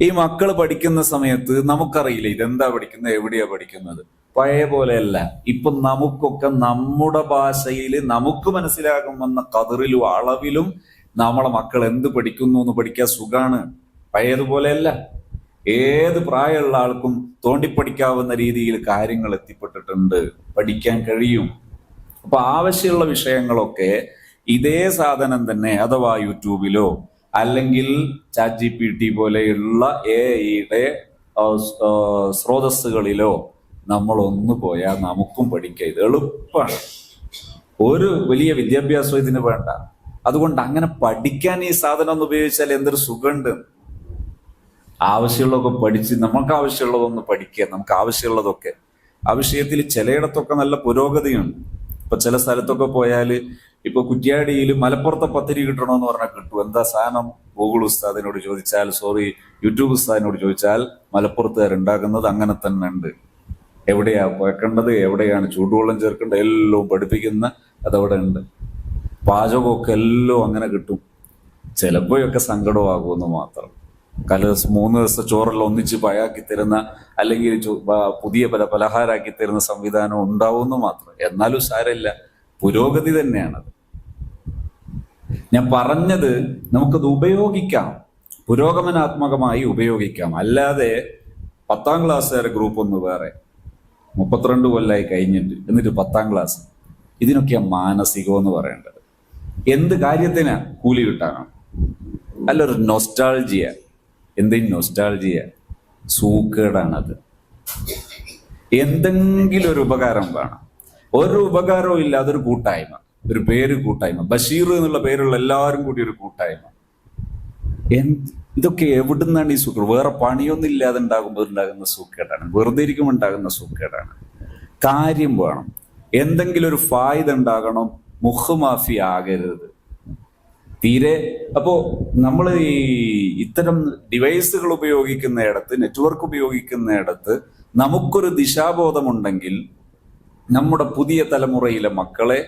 ഈ മക്കൾ പഠിക്കുന്ന സമയത്ത് നമുക്കറിയില്ല ഇതെന്താ പഠിക്കുന്നത്, എവിടെയാ പഠിക്കുന്നത്. പഴയ പോലെയല്ല. ഇപ്പൊ നമുക്കൊക്കെ നമ്മുടെ ഭാഷയിൽ നമുക്ക് മനസ്സിലാകുമെന്ന കതിറിലും അളവിലും നമ്മളെ മക്കൾ എന്ത് പഠിക്കുന്നു എന്ന് പഠിക്കാൻ സുഖാണ്. പഴയതുപോലെയല്ല. ഏത് പ്രായമുള്ള ആൾക്കും തോണ്ടിപ്പടിക്കാവുന്ന രീതിയിൽ കാര്യങ്ങൾ എത്തിപ്പെട്ടിട്ടുണ്ട്, പഠിക്കാൻ കഴിയും. അപ്പൊ ആവശ്യമുള്ള വിഷയങ്ങളൊക്കെ ഇതേ സാധനം തന്നെ, അഥവാ യൂട്യൂബിലോ അല്ലെങ്കിൽ ChatGPT പോലെയുള്ള AI-യുടെ സ്രോതസ്സുകളിലോ നമ്മൾ ഒന്ന് പോയാൽ നമുക്കും പഠിക്കാം. ഇത് എളുപ്പമാണ്. ഒരു വലിയ വിദ്യാഭ്യാസം ഇതിന് വേണ്ട. അതുകൊണ്ട് അങ്ങനെ പഠിക്കാൻ ഈ സാധനം ഒന്ന് ഉപയോഗിച്ചാൽ എന്തൊരു സുഖമുണ്ട്. ആവശ്യമുള്ളതൊക്കെ പഠിച്ച് നമുക്ക് ആവശ്യമുള്ളതൊന്ന് പഠിക്കുക. നമുക്ക് ആവശ്യമുള്ളതൊക്കെ ആ വിഷയത്തിൽ ചിലയിടത്തൊക്കെ നല്ല പുരോഗതിയുണ്ട്. ഇപ്പൊ ചില സ്ഥലത്തൊക്കെ പോയാൽ, ഇപ്പൊ കുറ്റ്യാടിയിൽ മലപ്പുറത്തെ പത്തിരി കിട്ടണമെന്ന് പറഞ്ഞാൽ കിട്ടും. എന്താ സാധനം? ഗൂഗിൾ ഉസ്താദിനോട് ചോദിച്ചാൽ, യൂട്യൂബ് ഉസ്താദിനോട് ചോദിച്ചാൽ മലപ്പുറത്തുകാരുണ്ടാക്കുന്നത് അങ്ങനെ തന്നെ ഉണ്ട്. എവിടെയാ പോയേക്കേണ്ടത്, എവിടെയാണ് ചൂടുവെള്ളം ചേർക്കേണ്ടത്, എല്ലാം പഠിപ്പിക്കുന്ന അതവിടെ ഉണ്ട്. പാചകമൊക്കെ എല്ലാം അങ്ങനെ കിട്ടും. ചിലപ്പോഴൊക്കെ സങ്കടമാകുമെന്ന് മാത്രം. 3 ദിവസത്തെ ചോറെല്ലാം ഒന്നിച്ച് പയാക്കി തരുന്ന, അല്ലെങ്കിൽ പുതിയ പല പലഹാരാക്കി തരുന്ന സംവിധാനം ഉണ്ടാവുമെന്ന് മാത്രം. എന്നാലും സാരമില്ല, പുരോഗതി തന്നെയാണത്. ഞാൻ പറഞ്ഞത് നമുക്കത് ഉപയോഗിക്കാം, പുരോഗമനാത്മകമായി ഉപയോഗിക്കാം. അല്ലാതെ 10ാം ക്ലാസ്സുകാരെ ഗ്രൂപ്പ് ഒന്ന് വേറെ, 32 കൊല്ലമായി കഴിഞ്ഞിട്ട് എന്നിട്ട് 10ാം ക്ലാസ്, ഇതിനൊക്കെയാ മാനസികം എന്ന് പറയേണ്ടത്. എന്ത് കാര്യത്തിനാ? കൂലി കിട്ടാനാണ്. അല്ലൊരു നൊസ്റ്റാൾജിയ. എന്തെങ്കിലും നൊസ്റ്റാൾജിയ സൂക്കേടാണത്. എന്തെങ്കിലും ഒരു ഉപകാരം വേണം. ഒരു ഉപകാരവും ഇല്ല. അതൊരു കൂട്ടായ്മ, ഒരു പേര് കൂട്ടായ്മ. ബഷീർ എന്നുള്ള പേരുള്ള എല്ലാവരും കൂടി ഒരു കൂട്ടായ്മ. ഇതൊക്കെ എവിടുന്നാണ് ഈ സൂക്കേട്? വേറെ പണിയൊന്നും ഇല്ലാതെ ഉണ്ടാകുമ്പോൾ ഉണ്ടാകുന്ന സൂക്കേടാണ്, വെറുതെ ഇരിക്കുമ്പോൾ ഉണ്ടാകുന്ന സൂക്കേടാണ്. കാര്യം വേണം, എന്തെങ്കിലും ഒരു ഫായിദ ഉണ്ടാകണം. മുഖ്മാഫി ആകരുത് തീരെ. അപ്പോ നമ്മൾ ഈ ഇത്തരം ഡിവൈസുകൾ ഉപയോഗിക്കുന്നിടത്ത്, നെറ്റ്വർക്ക് ഉപയോഗിക്കുന്നിടത്ത് നമുക്കൊരു ദിശാബോധമുണ്ടെങ്കിൽ നമ്മുടെ പുതിയ തലമുറയിലെ മക്കളെ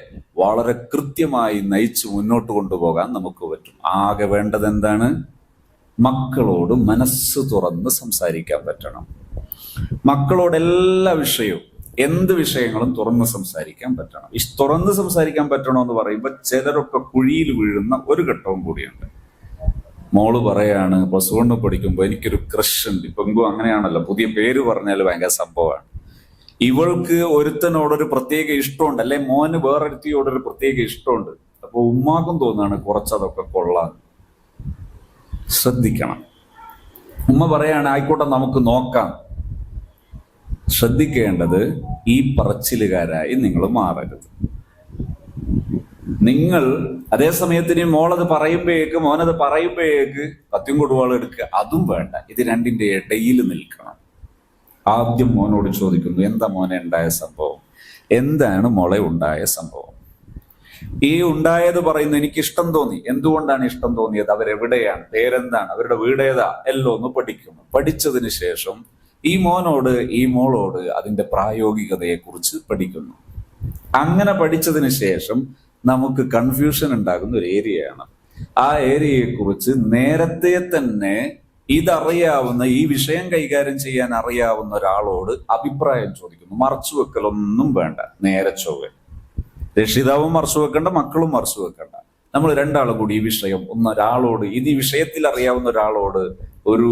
വളരെ കൃത്യമായി നയിച്ച് മുന്നോട്ട് കൊണ്ടുപോകാൻ നമുക്ക് പറ്റും. ആകെ വേണ്ടത് എന്താണ്? മക്കളോട് മനസ്സ് തുറന്ന് സംസാരിക്കാൻ പറ്റണം. മക്കളോട് എല്ലാ വിഷയവും, എന്ത് വിഷയങ്ങളും തുറന്ന് സംസാരിക്കാൻ പറ്റണം. തുറന്ന് സംസാരിക്കാൻ പറ്റണമെന്ന് പറയുമ്പോൾ ചിലരൊക്കെ കുഴിയിൽ വീഴുന്ന ഒരു ഘട്ടവും കൂടിയുണ്ട്. മോള് പറയാണ്, +1 പഠിക്കുമ്പോൾ എനിക്കൊരു ക്രഷ് ഉണ്ട്. ഇപ്പം അങ്ങനെയാണല്ലോ, പുതിയ പേര് പറഞ്ഞാൽ ഭയങ്കര സംഭവമാണ്. ഇവൾക്ക് ഒരുത്തനോടൊരു പ്രത്യേക ഇഷ്ടമുണ്ട്, അല്ലെ മോന് വേറൊരുത്തിയോടൊരു പ്രത്യേക ഇഷ്ടമുണ്ട്. അപ്പൊ ഉമ്മാക്കും തോന്നാണ് കുറച്ചതൊക്കെ കൊള്ളാൻ. ശ്രദ്ധിക്കണം. ഉമ്മ പറയാണ്, ആയിക്കോട്ടെ നമുക്ക് നോക്കാം. ശ്രദ്ധിക്കേണ്ടത്, ഈ പറച്ചിലുകാരായി നിങ്ങൾ മാറരുത്. നിങ്ങൾ അതേ സമയത്തിന് മോനത് പറയുമ്പോഴേക്ക് കത്തിയും കൊടുവാളും എടുക്കുക, അതും വേണ്ട. ഇത് രണ്ടിന്റെ ഇടയിൽ നിൽക്കണം. ആദ്യം മോനോട് ചോദിക്കുന്നു, എന്താ മോനെ ഉണ്ടായ സംഭവം? എന്താണ് മോളെ ഉണ്ടായ സംഭവം? ഈ ഉണ്ടായത് പറയുന്നു, എനിക്ക് ഇഷ്ടം തോന്നി. എന്തുകൊണ്ടാണ് ഇഷ്ടം തോന്നിയത്? അവരെവിടെയാണ്? പേരെന്താണ്? അവരുടെ വീടേതാ? എല്ലാം ഒന്ന് പഠിക്കുന്നു. പഠിച്ചതിന് ശേഷം ഈ മോളോട് അതിന്റെ പ്രായോഗികതയെ കുറിച്ച് പഠിക്കുന്നു. അങ്ങനെ പഠിച്ചതിന് ശേഷം നമുക്ക് കൺഫ്യൂഷൻ ഉണ്ടാകുന്ന ഒരു ഏരിയയാണ്. ആ ഏരിയയെക്കുറിച്ച് നേരത്തെ തന്നെ ഇതറിയാവുന്ന, ഈ വിഷയം കൈകാര്യം ചെയ്യാൻ അറിയാവുന്ന ഒരാളോട് അഭിപ്രായം ചോദിക്കുന്നു. മറച്ചു വെക്കലൊന്നും വേണ്ട, നേരെ ചൊവ്വ. രക്ഷിതാവും മറച്ചു വെക്കണ്ട, മക്കളും മറച്ചു വെക്കണ്ട. നമ്മൾ രണ്ടാളും കൂടി ഈ വിഷയം ഒരാളോട്, ഇത് ഈ വിഷയത്തിൽ അറിയാവുന്ന ഒരാളോട് ഒരു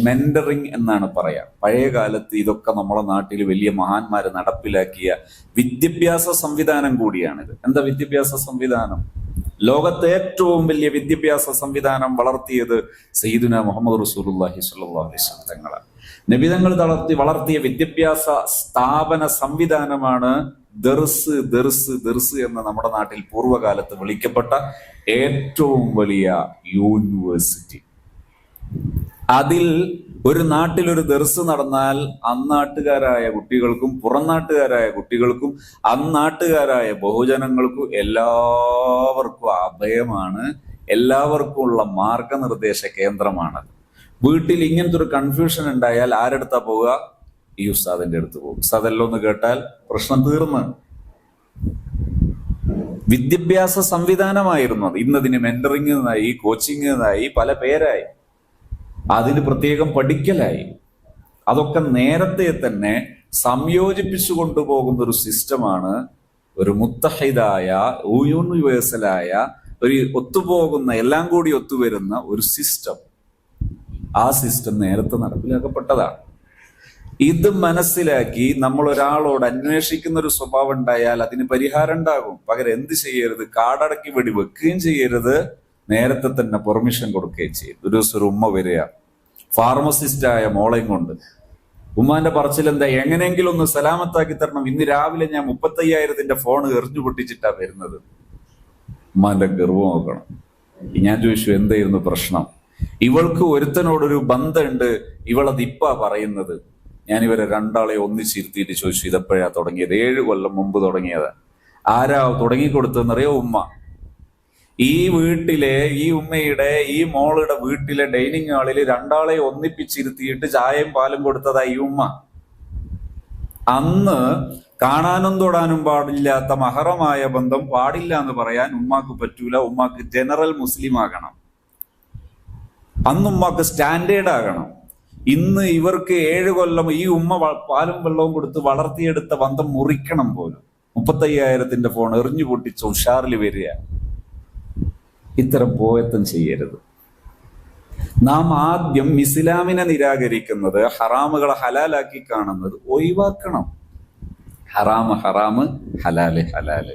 മെന്ററിങ് എന്നാണ് പറയാ. പഴയ കാലത്ത് ഇതൊക്കെ നമ്മളെ നാട്ടിൽ വലിയ മഹാന്മാര് നടപ്പിലാക്കിയ വിദ്യാഭ്യാസ സംവിധാനം കൂടിയാണിത്. എന്താ വിദ്യാഭ്യാസ സംവിധാനം? ലോകത്തെ ഏറ്റവും വലിയ വിദ്യാഭ്യാസ സംവിധാനം വളർത്തിയത് സയ്യിദുന മുഹമ്മദ് റസൂലുള്ളാഹി സ്വല്ലല്ലാഹു അലൈഹി വസല്ലം തങ്ങളാണ്. നബിതങ്ങൾ വളർത്തിയ വിദ്യാഭ്യാസ സ്ഥാപന സംവിധാനമാണ് ദർസ് എന്ന് നമ്മുടെ നാട്ടിൽ പൂർവ്വകാലത്ത് വിളിക്കപ്പെട്ട ഏറ്റവും വലിയ യൂണിവേഴ്സിറ്റി. അതിൽ ഒരു നാട്ടിൽ ഒരു ദർസ് നടന്നാൽ അന്നാട്ടുകാരായ കുട്ടികൾക്കും പുറം നാട്ടുകാരായ കുട്ടികൾക്കും അന്നാട്ടുകാരായ ബഹുജനങ്ങൾക്കും എല്ലാവർക്കും അഭയമാണ്, എല്ലാവർക്കും ഉള്ള മാർഗനിർദ്ദേശ കേന്ദ്രമാണ്. വീട്ടിൽ ഇങ്ങനത്തെ ഒരു കൺഫ്യൂഷൻ ഉണ്ടായാൽ ആരെടുത്താ പോവുക? ഈ ഉസ്താദിന്റെ അടുത്ത് പോകും. ഉസ്താദെല്ലാം ഒന്ന് കേട്ടാൽ പ്രശ്നം തീർന്ന്. വിദ്യാഭ്യാസ സംവിധാനമായിരുന്നു അത്. ഇന്നതിന് മെന്ററിംഗ് എന്നായി, കോച്ചിങ് എന്നായി, പല പേരായി. അതിന് പ്രത്യേകം പഠിക്കലായി. അതൊക്കെ നേരത്തെ തന്നെ സംയോജിപ്പിച്ചു കൊണ്ടുപോകുന്ന ഒരു സിസ്റ്റമാണ് ഒരു മുത്തഹിദായ, യൂണിവേഴ്സലായ, ഒരു ഒത്തുപോകുന്ന, എല്ലാം കൂടി ഒത്തുവരുന്ന ഒരു സിസ്റ്റം. ആ സിസ്റ്റം നേരത്തെ നടപ്പിലാക്കപ്പെട്ടതാണ്. ഇത് മനസ്സിലാക്കി നമ്മൾ ഒരാളോട് അന്വേഷിക്കുന്ന ഒരു സ്വഭാവം ഉണ്ടായാൽ അതിന് പരിഹാരം ഉണ്ടാകും. പകരം എന്ത് ചെയ്യരുത്? കാടടക്കി വെടി വെക്കുകയും ചെയ്യരുത്, നേരത്തെ തന്നെ പെർമിഷൻ കൊടുക്കുകയും ചെയ്യും. ഒരു ദിവസം ഒരു ഉമ്മ വരിക, ഫാർമസിസ്റ്റായ മോളെയും കൊണ്ട്. ഉമ്മാന്റെ പറച്ചിലെന്താ? എങ്ങനെയെങ്കിലും ഒന്ന് സലാമത്താക്കി തരണം, ഇന്ന് രാവിലെ ഞാൻ 35,000 ഫോൺ എറിഞ്ഞു പൊട്ടിച്ചിട്ടാ വരുന്നത്. ഉമ്മാന്റെ ഗർവം നോക്കണം. ഞാൻ ചോദിച്ചു, എന്തായിരുന്നു പ്രശ്നം? ഇവൾക്ക് ഒരുത്തനോടൊരു ബന്ധമുണ്ട്, ഇവളത് ഇപ്പാ പറയുന്നത്. ഞാൻ ഇവരെ രണ്ടാളെ ഒന്നിച്ചിരുത്തിയിട്ട് ചോദിച്ചു, ഇതെപ്പോഴാ തുടങ്ങിയത്? 7 കൊല്ലം മുമ്പ് തുടങ്ങിയത്. ആരാ തുടങ്ങിക്കൊടുത്തതെന്നറിയോ? ഉമ്മ. ഈ വീട്ടിലെ, ഈ ഉമ്മയുടെ, ഈ മോളുടെ വീട്ടിലെ ഡൈനിങ് ഹാളിൽ രണ്ടാളെ ഒന്നിപ്പിച്ചിരുത്തിയിട്ട് ചായയും പാലും കൊടുത്തതാ ഈ ഉമ്മ. അന്ന് കാണാനും തൊടാനും പാടില്ലാത്ത മഹറമായ ബന്ധം പാടില്ല എന്ന് പറയാൻ ഉമ്മാക്ക് പറ്റൂല. ഉമ്മാക്ക് ജനറൽ മുസ്ലിം ആകണം. അന്ന് ഉമ്മാക്ക് സ്റ്റാൻഡേർഡ് ആകണം. ഇന്ന് ഇവർക്ക് 7 കൊല്ലം ഈ ഉമ്മ പാലും വെള്ളവും കൊടുത്ത് വളർത്തിയെടുത്ത ബന്ധം മുറിക്കണം പോലും. 35,000 ഫോൺ എറിഞ്ഞു പൊട്ടിച്ച് ഉഷാറിൽ വരിക. ഇത്തരം പോയത്തം ചെയ്യരുത്. നാം ആദ്യം ഇസ്ലാമിനെ നിരാകരിക്കുന്നത്, ഹറാമുകളെ ഹലാലാക്കി കാണുന്നത് ഒഴിവാക്കണം. ഹറാമ് ഹറാമ്, ഹലാല് ഹലാല്.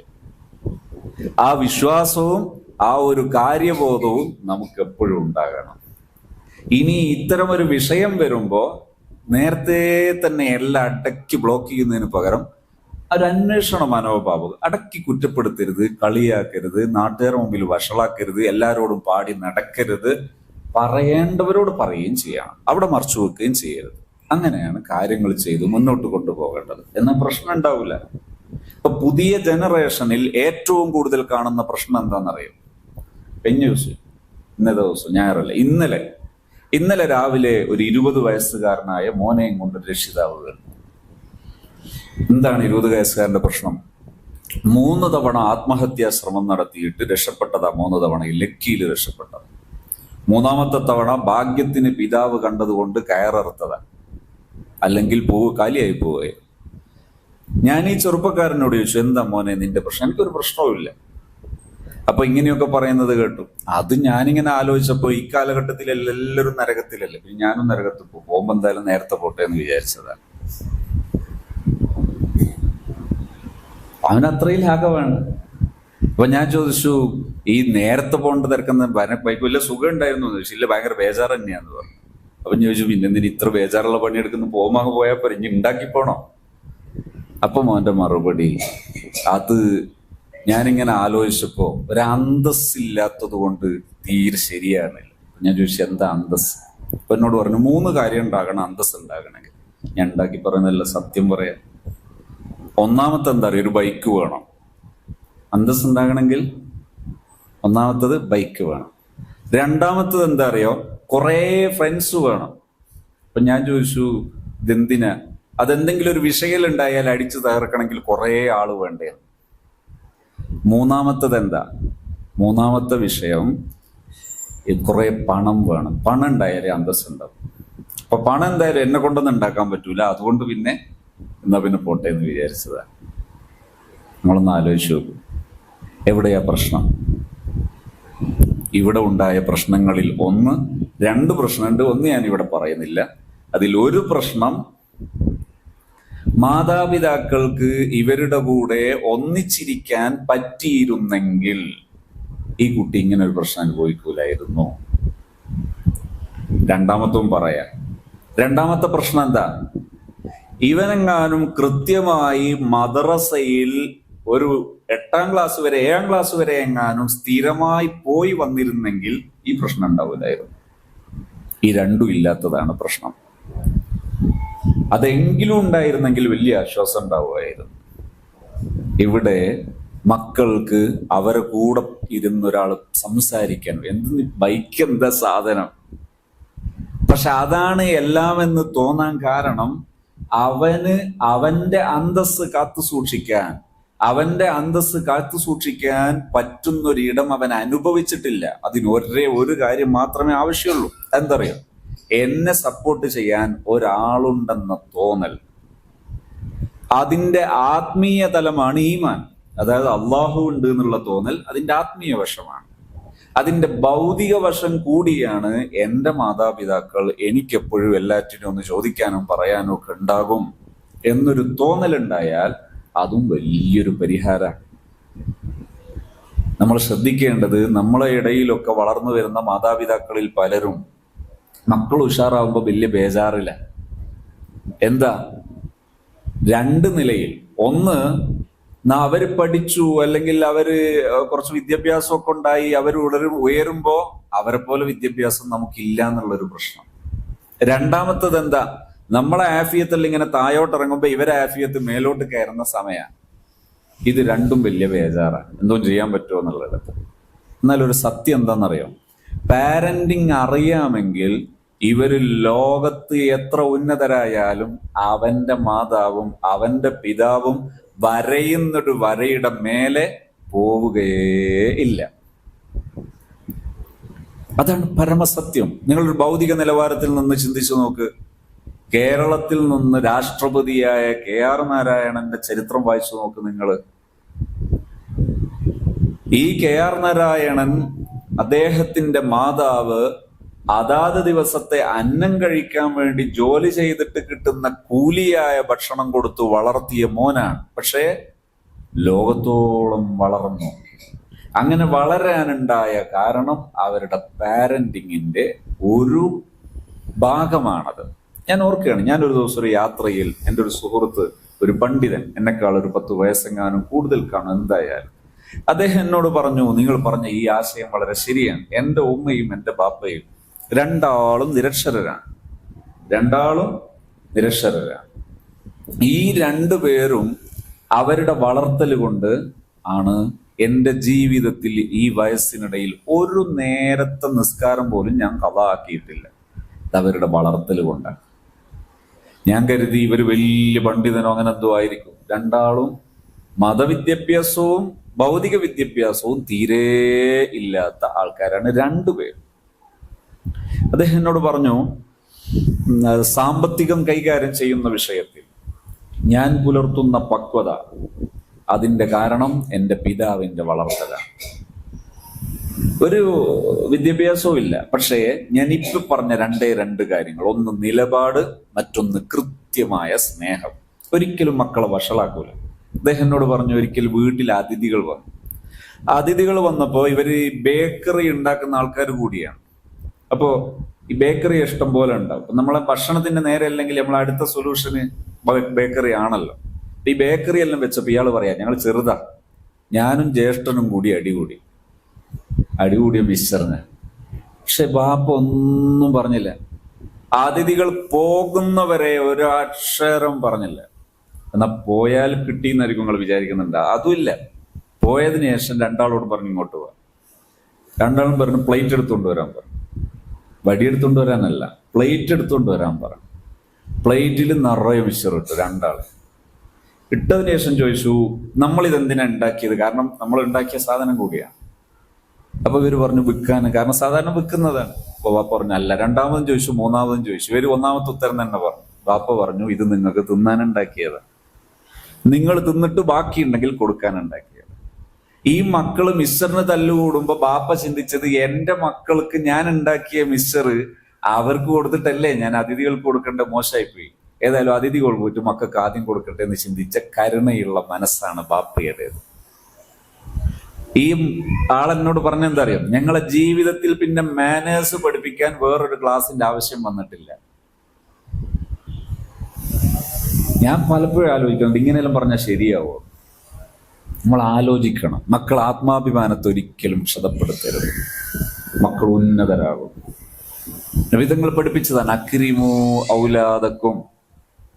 ആ വിശ്വാസവും ആ ഒരു കാര്യബോധവും നമുക്ക് എപ്പോഴും ഉണ്ടാകണം. ഇനി ഇത്തരം ഒരു വിഷയം വരുമ്പോ നേരത്തെ തന്നെ എല്ലാം അടക്കി ബ്ലോക്ക് ചെയ്യുന്നതിന് പകരം ഒരു അന്വേഷണ മനോഭാവം. അടക്കി കുറ്റപ്പെടുത്തരുത്, കളിയാക്കരുത്, നാട്ടുകാരുടെ മുമ്പിൽ വഷളാക്കരുത്, എല്ലാരോടും പാടി നടക്കരുത്. പറയേണ്ടവരോട് പറയുകയും ചെയ്യണം, അവിടെ മറച്ചു വെക്കുകയും ചെയ്യരുത്. അങ്ങനെയാണ് കാര്യങ്ങൾ ചെയ്ത് മുന്നോട്ട് കൊണ്ടുപോകേണ്ടത്. എന്നാൽ പ്രശ്നം ഉണ്ടാവില്ല. ഇപ്പൊ പുതിയ ജനറേഷനിൽ ഏറ്റവും കൂടുതൽ കാണുന്ന പ്രശ്നം എന്താണെന്നറിയും? കഴിഞ്ഞ ദിവസം, ഇന്നത്തെ ദിവസം, ഞായറല്ല, ഇന്നലെ രാവിലെ ഒരു 20 വയസ്സുകാരനായ മോനെയും കൊണ്ട് രക്ഷിതാവ് വരുന്നു. എന്താണ് 20 വയസ്സുകാരന്റെ പ്രശ്നം? 3 തവണ ആത്മഹത്യാ ശ്രമം നടത്തിയിട്ട് രക്ഷപ്പെട്ടതാ. 3 തവണ ലക്കിയിൽ രക്ഷപ്പെട്ടത്. 3-ാമത്തെ തവണ ഭാഗ്യത്തിന് പിതാവ് കണ്ടതുകൊണ്ട് കയററുത്തതാ, അല്ലെങ്കിൽ കാലിയായി പോവുകയെ. ഞാൻ ഈ ചെറുപ്പക്കാരനോട് ചോദിച്ചു, എന്താ മോനെ നിന്റെ പ്രശ്നം? എനിക്കൊരു പ്രശ്നവുമില്ല. അപ്പൊ ഇങ്ങനെയൊക്കെ പറയുന്നത് കേട്ടു. അത് ഞാനിങ്ങനെ ആലോചിച്ചപ്പോ ഈ കാലഘട്ടത്തിൽ എല്ലാവരും നരകത്തിലല്ലേ, പിന്നെ ഞാനും നരകത്തിൽ പോകുമ്പോ എന്തായാലും നേരത്തെ പോട്ടെ എന്ന് വിചാരിച്ചതാണ്. അവനത്രയും ലാഘവാണ്. അപ്പൊ ഞാൻ ചോദിച്ചു, ഈ നേരത്തെ പോകേണ്ട തിരക്കുന്ന വലിയ സുഖം ഉണ്ടായിരുന്നു എന്ന് ചോദിച്ചു. ഇല്ല, ഭയങ്കര ബേജാറ് തന്നെയാന്ന് പറഞ്ഞു. അപ്പൊ ഞാൻ ചോദിച്ചു, പിന്നെ എന്തിന് ഇത്ര ബേജാറുള്ള പണിയെടുക്കുന്ന? പോകുമ്പോൾ പോയാൽ പോരെ, ഇനി ഉണ്ടാക്കി പോണോ? അപ്പൊ മോന്റെ മറുപടി, അത് ഞാനിങ്ങനെ ആലോചിച്ചപ്പോ ഒരു അന്തസ്സില്ലാത്തത് കൊണ്ട് തീരെ ശരിയാണില്ല. ഞാൻ ചോദിച്ചു, എന്താ അന്തസ്? അപ്പൊ എന്നോട് പറഞ്ഞു, 3 കാര്യം ഉണ്ടാകണം അന്തസ് ഉണ്ടാകണമെങ്കിൽ. ഞാൻ ഉണ്ടാക്കി പറയുന്നതല്ല, സത്യം പറയാം. ഒന്നാമത്തെ എന്താ അറിയോ? ഒരു ബൈക്ക് വേണം. അന്തസ് ഉണ്ടാകണമെങ്കിൽ ഒന്നാമത്തത് ബൈക്ക് വേണം. രണ്ടാമത്തത് എന്താ അറിയോ? കുറേ ഫ്രണ്ട്സ് വേണം. അപ്പൊ ഞാൻ ചോദിച്ചു, ഇതെന്തിനാ? അതെന്തെങ്കിലും ഒരു വിഷയം ഉണ്ടായാൽ അടിച്ചു തകർക്കണമെങ്കിൽ കുറേ ആള് വേണ്ടേ? മൂന്നാമത്തത് എന്താ? മൂന്നാമത്തെ വിഷയം, കുറെ പണം വേണം. പണം ഉണ്ടായാലേ അന്തസ്സുണ്ടാവും. അപ്പൊ പണം എന്തായാലും എന്നെ കൊണ്ടൊന്നും ഉണ്ടാക്കാൻ പറ്റൂല, അതുകൊണ്ട് പിന്നെ എന്നാ പിന്നെ പോട്ടെ എന്ന് വിചാരിച്ചതാണ്. നമ്മളൊന്ന് ആലോചിച്ച് നോക്കും, എവിടെയാ പ്രശ്നം? ഇവിടെ ഉണ്ടായ പ്രശ്നങ്ങളിൽ രണ്ട് പ്രശ്നമുണ്ട്. ഒന്ന് ഞാൻ ഇവിടെ പറയുന്നില്ല. അതിൽ ഒരു പ്രശ്നം, മാതാപിതാക്കൾക്ക് ഇവരുടെ കൂടെ ഒന്നിച്ചിരിക്കാൻ പറ്റിയിരുന്നെങ്കിൽ ഈ കുട്ടി ഇങ്ങനെ ഒരു പ്രശ്നം അനുഭവിക്കൂലായിരുന്നു. രണ്ടാമത്തും പറയാം. രണ്ടാമത്തെ പ്രശ്നം എന്താ? ഇവനെങ്ങാനും കൃത്യമായി മദ്രസയിൽ ഒരു 8ാം ക്ലാസ് വരെ 7ാം ക്ലാസ് വരെ എങ്ങാനും സ്ഥിരമായി പോയി വന്നിരുന്നെങ്കിൽ ഈ പ്രശ്നം ഉണ്ടാവില്ലായിരുന്നു. ഈ രണ്ടും ഇല്ലാത്തതാണ് പ്രശ്നം. അതെങ്കിലും ഉണ്ടായിരുന്നെങ്കിൽ വലിയ ആശ്വാസം ഉണ്ടാവുമായിരുന്നു. ഇവിടെ മക്കൾക്ക് അവരെ കൂടെ ഇരുന്നൊരാൾ സംസാരിക്കാൻ, ബൈക്ക് എന്താ സാധനം, പക്ഷെ അതാണ് എല്ലാം എന്ന് തോന്നാൻ കാരണം അവന്റെ അന്തസ്സ് കാത്തു സൂക്ഷിക്കാൻ പറ്റുന്നൊരിടം അവൻ അനുഭവിച്ചിട്ടില്ല. അതിന് ഒരു കാര്യം മാത്രമേ ആവശ്യമുള്ളൂ. എന്തറിയോ? എന്നെ സപ്പോർട്ട് ചെയ്യാൻ ഒരാളുണ്ടെന്ന തോന്നൽ. അതിന്റെ ആത്മീയ തലമാണ് ഈമാൻ. അതായത് അള്ളാഹു ഉണ്ട് എന്നുള്ള തോന്നൽ അതിന്റെ ആത്മീയ വശമാണ്. അതിന്റെ ഭൗതിക വശം കൂടിയാണ് എൻ്റെ മാതാപിതാക്കൾ എനിക്കെപ്പോഴും എല്ലാറ്റിനും ഒന്ന് ചോദിക്കാനും പറയാനും ഒക്കെ ഉണ്ടാകും എന്നൊരു തോന്നലുണ്ടായാൽ അതും വലിയൊരു പരിഹാരമാണ്. നമ്മൾ ശ്രദ്ധിക്കേണ്ടത്, നമ്മളെ ഇടയിലൊക്കെ വളർന്നു വരുന്ന മാതാപിതാക്കളിൽ പലരും മക്കൾ ഉഷാറാവുമ്പോൾ വലിയ ബേജാറില്ല. എന്താ? രണ്ട് നിലയിൽ. ഒന്ന്, അവര് പഠിച്ചു, അല്ലെങ്കിൽ അവര് കുറച്ച് വിദ്യാഭ്യാസമൊക്കെ ഉണ്ടായി, അവർ ഉയരുമ്പോ അവരെ പോലെ വിദ്യാഭ്യാസം നമുക്കില്ല എന്നുള്ളൊരു പ്രശ്നം. രണ്ടാമത്തത് എന്താ? നമ്മളെ ആഫിയത്തിൽ ഇങ്ങനെ താഴോട്ട് ഇറങ്ങുമ്പോ ഇവരെ ആഫിയത്ത് മേലോട്ട് കയറുന്ന സമയമാണ്. ഇത് രണ്ടും വലിയ ബേജാറാണ്. എന്തോ ചെയ്യാൻ പറ്റുമോ എന്നുള്ളത്. എന്നാൽ ഒരു സത്യം എന്താണെന്നറിയോ? പാരന്റിങ് അറിയാമെങ്കിൽ ഇവര് ലോകത്ത് എത്ര ഉന്നതരായാലും അവന്റെ മാതാവും അവന്റെ പിതാവും വരയുന്നൊരു വരയുടെ മേലെ പോവുകയേ ഇല്ല. അതാണ് പരമസത്യം. നിങ്ങളൊരു ഭൗതിക നിലവാരത്തിൽ നിന്ന് ചിന്തിച്ചു നോക്ക്. കേരളത്തിൽ നിന്ന് രാഷ്ട്രപതിയായ KR നാരായണന്റെ ചരിത്രം വായിച്ചു നോക്ക് നിങ്ങൾ. ഈ KR നാരായണൻ, അദ്ദേഹത്തിന്റെ മാതാവ് അതാത് ദിവസത്തെ അന്നം കഴിക്കാൻ വേണ്ടി ജോലി ചെയ്തിട്ട് കിട്ടുന്ന കൂലിയായ ഭക്ഷണം കൊടുത്തു വളർത്തിയ മോനാണ്. പക്ഷേ ലോകത്തോളം വളർന്നു. അങ്ങനെ വളരാനുണ്ടായ കാരണം അവരുടെ പാരന്റിങ്ങിന്റെ ഒരു ഭാഗമാണത്. ഞാൻ ഓർക്കുകയാണ്, ഞാനൊരു ദിവസം ഒരു യാത്രയിൽ എൻ്റെ ഒരു സുഹൃത്ത്, ഒരു പണ്ഡിതൻ, എന്നെക്കാൾ ഒരു 10 വയസ്സെങ്ങാനും കൂടുതൽ കാണും എന്തായാലും, അദ്ദേഹം എന്നോട് പറഞ്ഞു, നിങ്ങൾ പറഞ്ഞ ഈ ആശയം വളരെ ശരിയാണ്. എൻ്റെ ഉമ്മയും എൻ്റെ ബാപ്പയും രണ്ടാളും നിരക്ഷരരാണ്. ഈ രണ്ടുപേരും അവരുടെ വളർത്തൽ കൊണ്ട് ആണ് എൻ്റെ ജീവിതത്തിൽ ഈ വയസ്സിനിടയിൽ ഒരു നേരത്തെ നിസ്കാരം പോലും ഞാൻ ഖളാ ആക്കിയിട്ടില്ല. അവരുടെ വളർത്തൽ കൊണ്ടാണ്. ഞാൻ കരുതി ഇവർ വലിയ പണ്ഡിതനോ അങ്ങനെ എന്തോ ആയിരിക്കും. രണ്ടാളും മതവിദ്യാഭ്യാസവും ഭൗതിക വിദ്യാഭ്യാസവും തീരെ ഇല്ലാത്ത ആൾക്കാരാണ് രണ്ടുപേരും. അദ്ദേഹം എന്നോട് പറഞ്ഞു, സാമ്പത്തികം കൈകാര്യം ചെയ്യുന്ന വിഷയത്തിൽ ഞാൻ പുലർത്തുന്ന പക്വത, അതിന്റെ കാരണം എൻ്റെ പിതാവിന്റെ വളർത്തലാണ്. ഒരു വിദ്യാഭ്യാസവും ഇല്ല, പക്ഷേ ഞാൻ ഇപ്പൊ പറഞ്ഞ രണ്ട് കാര്യങ്ങൾ, ഒന്ന് നിലപാട്, മറ്റൊന്ന് കൃത്യമായ സ്നേഹം. ഒരിക്കലും മക്കളെ വഷളാക്കൂല. അദ്ദേഹം എന്നോട് പറഞ്ഞു, ഒരിക്കൽ വീട്ടിൽ അതിഥികൾ വന്നപ്പോ ഇവര് ബേക്കറി ഉണ്ടാക്കുന്ന ആൾക്കാർ കൂടിയാണ്. അപ്പോ ഈ ബേക്കറി ഇഷ്ടം പോലെ ഉണ്ടാവും. നമ്മളെ ഭക്ഷണത്തിന്റെ നേരെ അല്ലെങ്കിൽ നമ്മളെ അടുത്ത സൊല്യൂഷന് ബേക്കറി ആണല്ലോ. ഈ ബേക്കറി എല്ലാം വെച്ചപ്പോ ഇയാൾ പറയാ, ഞങ്ങൾ ചെറുതാ, ഞാനും ജ്യേഷ്ഠനും കൂടി അടികൂടിയ മിസ്റ്ററിന്. പക്ഷെ ബാപ്പ ഒന്നും പറഞ്ഞില്ല. അതിഥികൾ പോകുന്നവരെ ഒരു അക്ഷരം പറഞ്ഞില്ല. എന്നാ പോയാൽ കിട്ടിയെന്നായിരിക്കും നിങ്ങൾ വിചാരിക്കുന്നുണ്ട്. അതുമില്ല. പോയതിനു ശേഷം രണ്ടാളോട് പറഞ്ഞു ഇങ്ങോട്ട് പോവാ. രണ്ടാളും പറഞ്ഞു പ്ലേറ്റ് എടുത്തുകൊണ്ട് വരാൻ പറഞ്ഞു. വടിയെടുത്തുകൊണ്ട് വരാനല്ല, പ്ലേറ്റ് എടുത്തുകൊണ്ട് വരാൻ പറഞ്ഞു. പ്ലേറ്റിൽ നിറയെ മിക്സർ ഇട്ടു. രണ്ടാൾ ഇട്ടതിന് ശേഷം ചോദിച്ചു, നമ്മളിതെന്തിനാ ഉണ്ടാക്കിയത്? കാരണം നമ്മൾ ഉണ്ടാക്കിയ സാധനം കൂടിയാണ്. അപ്പൊ ഇവര് പറഞ്ഞു വിൽക്കാന്, കാരണം സാധാരണ വിൽക്കുന്നതാണ്. അപ്പൊ വാപ്പ പറഞ്ഞു അല്ല. രണ്ടാമതും ചോദിച്ചു, മൂന്നാമതും ചോദിച്ചു. ഇവര് ഒന്നാമത്തെ ഉത്തരം തന്നെ പറഞ്ഞു. വാപ്പ പറഞ്ഞു ഇത് നിങ്ങൾക്ക് തിന്നാനുണ്ടാക്കിയതാണ്, നിങ്ങൾ തിന്നിട്ട് ബാക്കിയുണ്ടെങ്കിൽ കൊടുക്കാനുണ്ടാക്കിയത്. ഈ മക്കള് മിക്സറിന് തല്ലുകൂടുമ്പോ ബാപ്പ ചിന്തിച്ചത് എന്റെ മക്കൾക്ക് ഞാൻ ഉണ്ടാക്കിയ മിക്സർ അവർക്ക് കൊടുത്തിട്ടല്ലേ ഞാൻ അതിഥികൾക്ക് കൊടുക്കേണ്ട, മോശമായിപ്പോയി. ഏതായാലും അതിഥികൾ പോയിട്ട് മക്കൾക്ക് ആദ്യം കൊടുക്കട്ടെ എന്ന് ചിന്തിച്ച കരുണയുള്ള മനസ്സാണ് ബാപ്പയുടേത്. ഈ ആളെന്നോട് പറഞ്ഞ എന്താ അറിയാം, ഞങ്ങളെ ജീവിതത്തിൽ പിന്നെ മാനേഴ്സ് പഠിപ്പിക്കാൻ വേറൊരു ക്ലാസിന്റെ ആവശ്യം വന്നിട്ടില്ല. ഞാൻ പലപ്പോഴും ആലോചിക്കുന്നുണ്ട് ഇങ്ങനെയെല്ലാം പറഞ്ഞാൽ ശരിയാവോ? നമ്മൾ ആലോചിക്കണം. മക്കൾ ആത്മാഭിമാനത്തെ ഒരിക്കലും ക്ഷതപ്പെടുത്തരുത്. മക്കൾ ഉന്നതരാകും. വിധങ്ങൾ പഠിപ്പിച്ചതാണ് അക്രിമു ഔലാദക്കും.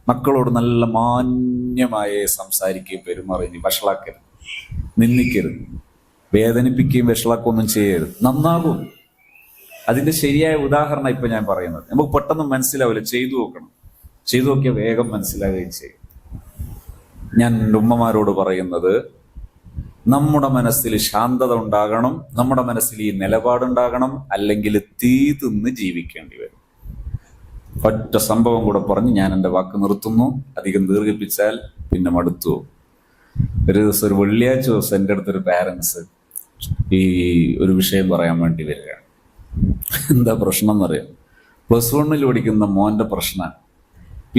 മക്കളോട് നല്ല മാന്യമായി സംസാരിക്കുകയും പെരുമാറുകയും, വഷളാക്കരുത്, നിന്ദിക്കരുത്, വേദനിപ്പിക്കുകയും വഷളാക്കൊന്നും ചെയ്യരുത്. നന്നാകും. അതിന്റെ ശരിയായ ഉദാഹരണം ഇപ്പൊ ഞാൻ പറയുന്നത്. നമുക്ക് പെട്ടെന്ന് മനസ്സിലാവില്ല, ചെയ്തു നോക്കണം. ചെയ്തു നോക്കിയാൽ വേഗം മനസ്സിലാവുകയും ചെയ്യും. ഞാൻ എൻ്റെ ഉമ്മമാരോട് പറയുന്നത്, നമ്മുടെ മനസ്സിൽ ശാന്തത ഉണ്ടാകണം, നമ്മുടെ മനസ്സിൽ ഈ നിലപാടുണ്ടാകണം, അല്ലെങ്കിൽ തീ തിന്ന് ജീവിക്കേണ്ടി വരും. ഒറ്റ സംഭവം കൂടെ പറഞ്ഞ് ഞാൻ എൻ്റെ വാക്ക് നിർത്തുന്നു. അധികം ദീർഘിപ്പിച്ചാൽ പിന്നെ മടുത്തു. ഒരു ദിവസം, ഒരു വെള്ളിയാഴ്ച ദിവസം എൻ്റെ അടുത്തൊരു പാരൻസ് ഈ ഒരു വിഷയം പറയാൻ വേണ്ടി വരികയാണ്. എന്താ പ്രശ്നം എന്നറിയാം? +1 പഠിക്കുന്ന മോന്റെ പ്രശ്നമാണ്.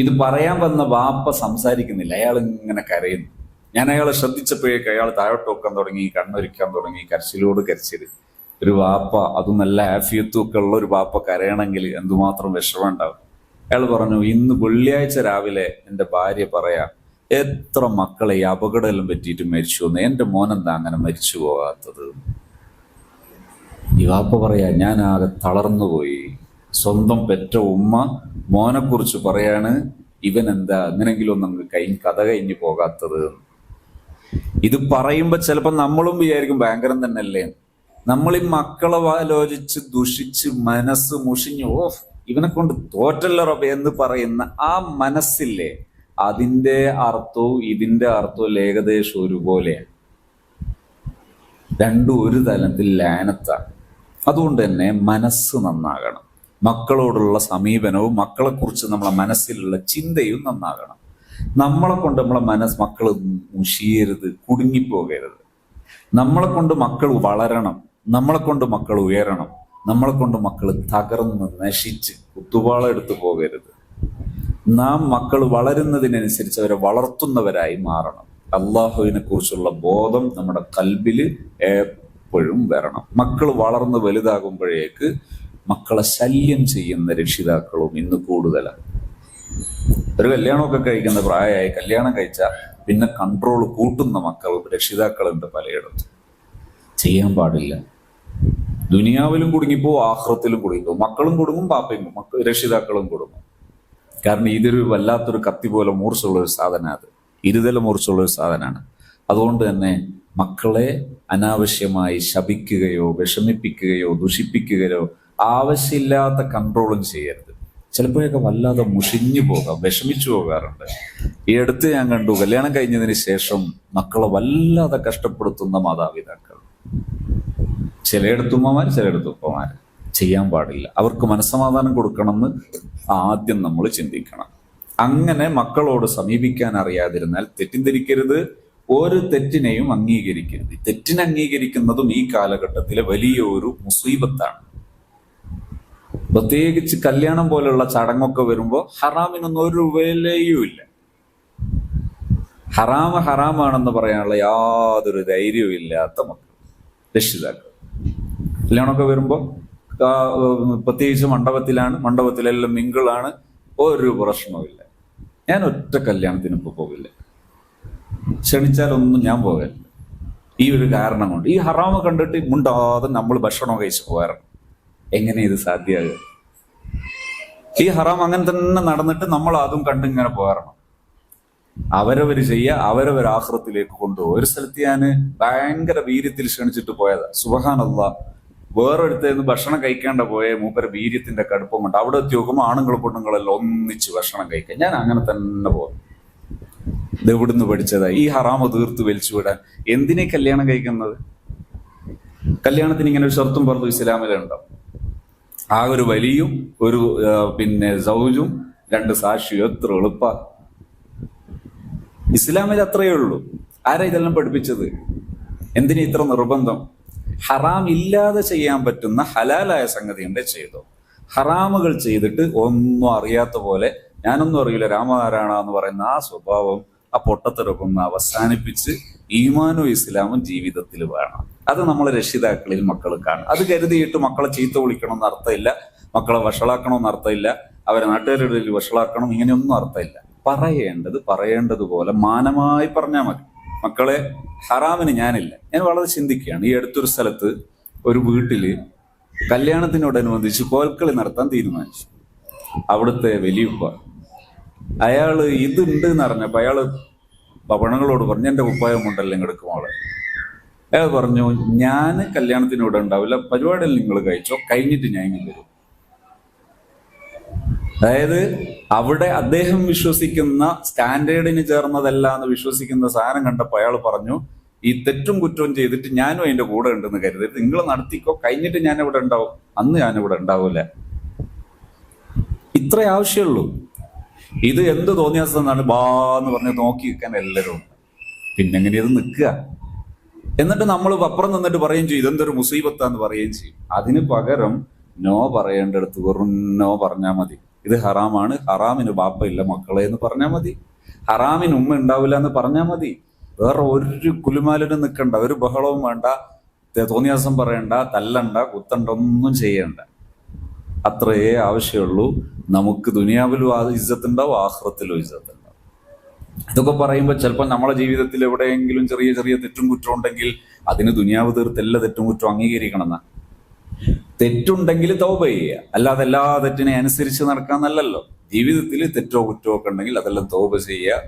ഇത് പറയാൻ വന്ന വാപ്പ സംസാരിക്കുന്നില്ല. അയാൾ ഇങ്ങനെ കരയുന്നു. ഞാൻ അയാളെ ശ്രദ്ധിച്ചപ്പോഴേക്ക് അയാൾ താഴോട്ട് വെക്കാൻ തുടങ്ങി, കണ്ണൊരിക്കാൻ തുടങ്ങി, കരച്ചിലോട് കരച്ചിൽ. ഒരു വാപ്പ, അതും നല്ല ആഫിയത്തും ഒക്കെ ഉള്ള ഒരു വാപ്പ കരയണമെങ്കിൽ എന്തുമാത്രം വിഷമം ഉണ്ടാവും. അയാൾ പറഞ്ഞു, ഇന്ന് വെള്ളിയാഴ്ച രാവിലെ എൻ്റെ ഭാര്യ പറയാ, എത്ര മക്കളെ ഈ അപകടമെല്ലാം പറ്റിയിട്ട് മരിച്ചു എന്ന്, എൻ്റെ മോനെന്താ അങ്ങനെ മരിച്ചു പോകാത്തത്? ഈ വാപ്പ പറയാ, ഞാൻ ആകെ തളർന്നുപോയി. സ്വന്തം പെറ്റ ഉമ്മ മോനെ കുറിച്ച് പറയാണ്, ഇവൻ എന്താ അങ്ങനെങ്കിലും ഒന്നും കഥ കഴിഞ്ഞു പോകാത്തത്. ഇത് പറയുമ്പോ ചിലപ്പോ നമ്മളും വിചാരിക്കും ഭയങ്കരം തന്നെയല്ലേ. നമ്മൾ ഈ മക്കളെ ആലോചിച്ച് ദുഷിച്ച് മനസ്സ് മുഷിഞ്ഞു, ഓ ഇവനെ കൊണ്ട് തോറ്റല്ല റബ്ബേ എന്ന് പറയുന്ന ആ മനസ്സില്ലേ, അതിന്റെ അർത്ഥവും ഇതിന്റെ അർത്ഥവും ഏകദേശം ഒരുപോലെയാണ്. രണ്ടും ഒരു തലത്തിൽ ലാനത്താണ്. അതുകൊണ്ട് തന്നെ മനസ്സ് നന്നാകണം. മക്കളോടുള്ള സമീപനവും മക്കളെക്കുറിച്ച് നമ്മളെ മനസ്സിലുള്ള ചിന്തയും നന്നാകണം. നമ്മളെ കൊണ്ട് നമ്മളെ മക്കൾ മുഷിയരുത്, കുടുങ്ങിപ്പോകരുത്. നമ്മളെ കൊണ്ട് മക്കൾ വളരണം, നമ്മളെ കൊണ്ട് മക്കൾ ഉയരണം, നമ്മളെ കൊണ്ട് മക്കൾ തകർന്ന് നശിച്ച് കുത്തുവാളെടുത്ത് പോകരുത്. നാം മക്കൾ വളരുന്നതിനനുസരിച്ച് അവരെ വളർത്തുന്നവരായി മാറണം. അള്ളാഹുവിനെ കുറിച്ചുള്ള ബോധം നമ്മുടെ കൽബില് എപ്പോഴും വരണം. മക്കൾ വളർന്ന് വലുതാകുമ്പോഴേക്ക് മക്കളെ ശല്യം ചെയ്യുന്ന രക്ഷിതാക്കളും ഇന്ന് കൂടുതലാണ്. ഒരു കല്യാണമൊക്കെ കഴിക്കുന്ന പ്രായമായി കല്യാണം കഴിച്ചാൽ പിന്നെ കൺട്രോൾ കൂട്ടുന്ന രക്ഷിതാക്കളുണ്ട് പലയിടത്തും. ചെയ്യാൻ പാടില്ല. ദുനിയാവിലും കുടുങ്ങിപ്പോ, ആഖിറത്തിലും കുടുങ്ങിപ്പോ. മക്കളും കുടുങ്ങും, പാപ്പയും രക്ഷിതാക്കളും കുടുങ്ങും. കാരണം ഇതൊരു വല്ലാത്തൊരു കത്തി പോലെ മൂർച്ചുള്ള ഒരു സാധനമാണ്. അത് ഇരുതല മൂർച്ചുള്ള ഒരു സാധനമാണ്. അതുകൊണ്ട് തന്നെ മക്കളെ അനാവശ്യമായി ശപിക്കുകയോ വിഷമിപ്പിക്കുകയോ ദുഷിപ്പിക്കുകയോ ആവശ്യമില്ലാത്ത കൺട്രോളും ചെയ്യരുത്. ചിലപ്പോഴൊക്കെ വല്ലാതെ മുഷിഞ്ഞു പോകാം, വിഷമിച്ചു പോകാറുണ്ട്. ഈ അടുത്ത് ഞാൻ കണ്ടു, കല്യാണം കഴിഞ്ഞതിന് ശേഷം മക്കളെ വല്ലാതെ കഷ്ടപ്പെടുത്തുന്ന മാതാപിതാക്കൾ. ചിലയിടത്ത് ഉമ്മമാർ, ചിലയിടത്ത് ഉപ്പമാർ. ചെയ്യാൻ പാടില്ല. അവർക്ക് മനസ്സമാധാനം കൊടുക്കണമെന്ന് ആദ്യം നമ്മൾ ചിന്തിക്കണം. അങ്ങനെ മക്കളോട് സമീപിക്കാൻ അറിയാതിരുന്നാൽ തെറ്റിദ്ധരിക്കരുത്, ഒരു തെറ്റിനെയും അംഗീകരിക്കരുത്. തെറ്റിനെ അംഗീകരിക്കുന്നതും ഈ കാലഘട്ടത്തിലെ വലിയൊരു മുസീബത്താണ്. പ്രത്യേകിച്ച് കല്യാണം പോലുള്ള ചടങ്ങൊക്കെ വരുമ്പോൾ ഹറാമിനൊന്നും ഒരു വിലയും ഇല്ല. ഹറാമാണെന്ന് പറയാനുള്ള യാതൊരു ധൈര്യവും ഇല്ലാത്ത മക്കൾ, രക്ഷിതാക്കൾ. കല്യാണമൊക്കെ വരുമ്പോൾ പ്രത്യേകിച്ച് മണ്ഡപത്തിലെല്ലാം മിങ്കിളാണ്, ഒരു പ്രശ്നവുമില്ല. ഞാൻ ഒറ്റ കല്യാണത്തിന് ഇപ്പോൾ പോകില്ല, ക്ഷണിച്ചാലൊന്നും ഞാൻ പോകില്ല. ഈ ഒരു കാരണം കൊണ്ട്, ഈ ഹറാമ് കണ്ടിട്ട് മുണ്ടാതെ നമ്മൾ ഭക്ഷണം കഴിച്ച് പോകാറുണ്ട്. എങ്ങനെ ഇത് സാധ്യമാകുക? ഈ ഹറാം അങ്ങനെ തന്നെ നടന്നിട്ട് നമ്മൾ അതും കണ്ടിങ്ങനെ പോകാറുണ്ട്. അവരവര് ചെയ്യുക, അവരവർ ആഖിറത്തിലേക്ക് കൊണ്ടുപോകും. ഒരു സ്ഥലത്ത് ഞാൻ ഭയങ്കര വീര്യത്തിൽ ക്ഷണിച്ചിട്ട് പോയതാ. സുബ്ഹാനല്ലാഹ്, വേറൊരുത്തേന്ന് ഭക്ഷണം കഴിക്കാണ്ട പോയ മൂപ്പര വീര്യത്തിന്റെ കടുപ്പം കൊണ്ട് അവിടെ എത്തി നോക്കുമ്പോൾ ആണുങ്ങളും പെണ്ണുങ്ങളെല്ലാം ഒന്നിച്ച് ഭക്ഷണം കഴിക്കാൻ. ഞാൻ അങ്ങനെ തന്നെ പോകും. ഇത് എവിടുന്ന് പഠിച്ചതാ ഈ ഹറാമ തീർത്ത് വലിച്ചു വിടാൻ? എന്തിനെ കല്യാണം കഴിക്കുന്നത്? കല്യാണത്തിന് ഇങ്ങനെ ഒരു ഷർത്തും ഫർദും ഇസ്ലാമിലുണ്ടോ? ആ ഒരു വലിയും ഒരു സൗജും 2 സാക്ഷിയും എത്ര എളുപ്പ. ഇസ്ലാമിൽ അത്രയേ ഉള്ളൂ. ആരാ ഇതെല്ലാം പഠിപ്പിച്ചത്? എന്തിനാ ഇത്ര നിർബന്ധം? ഹറാം ഇല്ലാതെ ചെയ്യാൻ പറ്റുന്ന ഹലാലായ സംഗതി ഉണ്ട് ചെയ്തോ. ഹറാമുകൾ ചെയ്തിട്ട് ഒന്നും അറിയാത്ത പോലെ, ഞാനൊന്നും അറിയില്ല രാമനാരായണ എന്ന് പറയുന്ന ആ സ്വഭാവം, ആ പൊട്ടത്തരൊക്കെ ഒന്ന് അവസാനിപ്പിച്ച് ഈമാനും ഇസ്ലാമും ജീവിതത്തിൽ വേണം. അത് നമ്മളെ രക്ഷിതാക്കളിൽ മക്കൾ കാണും. അത് കരുതിയിട്ട് മക്കളെ ചീത്ത വിളിക്കണമെന്ന് അർത്ഥമില്ല, മക്കളെ വഷളാക്കണമെന്ന് അർത്ഥമില്ല, അവരെ നാട്ടുകാരുടെ ഇടയിൽ വഷളാക്കണം, ഇങ്ങനെയൊന്നും അർത്ഥമില്ല. പറയേണ്ടതുപോലെ മാനമായി പറഞ്ഞാൽ മതി. മക്കളെ, ഹറാമിന് ഞാനില്ല. ഞാൻ വളരെ ചിന്തിക്കുകയാണ്. ഈ അടുത്തൊരു സ്ഥലത്ത് ഒരു വീട്ടില് കല്യാണത്തിനോടനുബന്ധിച്ച് കോൽക്കളി നടത്താൻ തീരുമാനിച്ചു. അവിടുത്തെ വലിയുപ്പ അയാള് ഇതുണ്ട് എന്ന് അറിഞ്ഞപ്പോ അയാള് പവണങ്ങളോട് പറഞ്ഞു, എന്റെ കുപ്പായം കൊണ്ടല്ലേ എടുക്കുമോളെ. അയാൾ പറഞ്ഞു, ഞാൻ കല്യാണത്തിനോട് ഉണ്ടാവില്ല, പരിപാടിയിൽ നിങ്ങൾ കഴിച്ചോ, കഴിഞ്ഞിട്ട് ഞാൻ ഇങ്ങനെ വരും. അതായത് അവിടെ അദ്ദേഹം വിശ്വസിക്കുന്ന സ്റ്റാൻഡേർഡിന് ചേർന്നതല്ല എന്ന് വിശ്വസിക്കുന്ന സാധനം കണ്ടപ്പോൾ അയാൾ പറഞ്ഞു, ഈ തെറ്റും കുറ്റവും ചെയ്തിട്ട് ഞാനും അതിന്റെ കൂടെ ഉണ്ടെന്ന് കരുതരുത്, നിങ്ങൾ നടത്തിക്കോ, കഴിഞ്ഞിട്ട് ഞാൻ ഇവിടെ ഉണ്ടാവും, അന്ന് ഞാനിവിടെ ഉണ്ടാവൂല. ഇത്രേ ആവശ്യമുള്ളൂ. ഇത് എന്ത് തോന്നിയാസെന്നാണ് ബാന്ന് പറഞ്ഞ് നോക്കി നിൽക്കാൻ എല്ലാവരും ഉണ്ട്. പിന്നെ എങ്ങനെ ഇത് നിൽക്കുക? എന്നിട്ട് നമ്മൾ അപ്പുറം നിന്നിട്ട് പറയുകയും ചെയ്യും ഇതെന്തൊരു മുസീബത്താന്ന് പറയുകയും ചെയ്യും. അതിന് പകരം നോ പറയേണ്ടടുത്ത് വെറും നോ പറഞ്ഞാൽ മതി. ഇത് ഹറാമാണ്, ഹറാമിന് ബാപ്പ ഇല്ല മക്കളെ എന്ന് പറഞ്ഞാൽ മതി, ഹറാമിന് ഉമ്മ ഉണ്ടാവില്ല എന്ന് പറഞ്ഞാൽ മതി. വേറെ ഒരു കുലുമാലിനും നിൽക്കണ്ട, ഒരു ബഹളവും വേണ്ട, തോന്നിയാസം പറയണ്ട, തല്ലണ്ട, കുത്തണ്ട, ഒന്നും ചെയ്യണ്ട. അത്രയേ ആവശ്യമുള്ളൂ. നമുക്ക് ദുനിയാവിലും ഇജ്ജത്തുണ്ടാവും, ആഖിറത്തിലും ഇജ്ജത്തുണ്ടാവും. ഇതൊക്കെ പറയുമ്പോൾ ചിലപ്പോൾ നമ്മളെ ജീവിതത്തിൽ എവിടെയെങ്കിലും ചെറിയ ചെറിയ തെറ്റും കുറ്റം ഉണ്ടെങ്കിൽ അതിന് ദുനിയാവ് തീർത്ത് എല്ലാ തെറ്റും കുറ്റവും അംഗീകരിക്കണം എന്നാ. തെറ്റുണ്ടെങ്കിൽ തൗബ ചെയ്യുക, അല്ലാതെ എല്ലാ തെറ്റിനെ അനുസരിച്ച് നടക്കാന്നല്ലല്ലോ. ജീവിതത്തിൽ തെറ്റോ കുറ്റോ ഒക്കെ ഉണ്ടെങ്കിൽ അതെല്ലാം തൗബ ചെയ്യുക.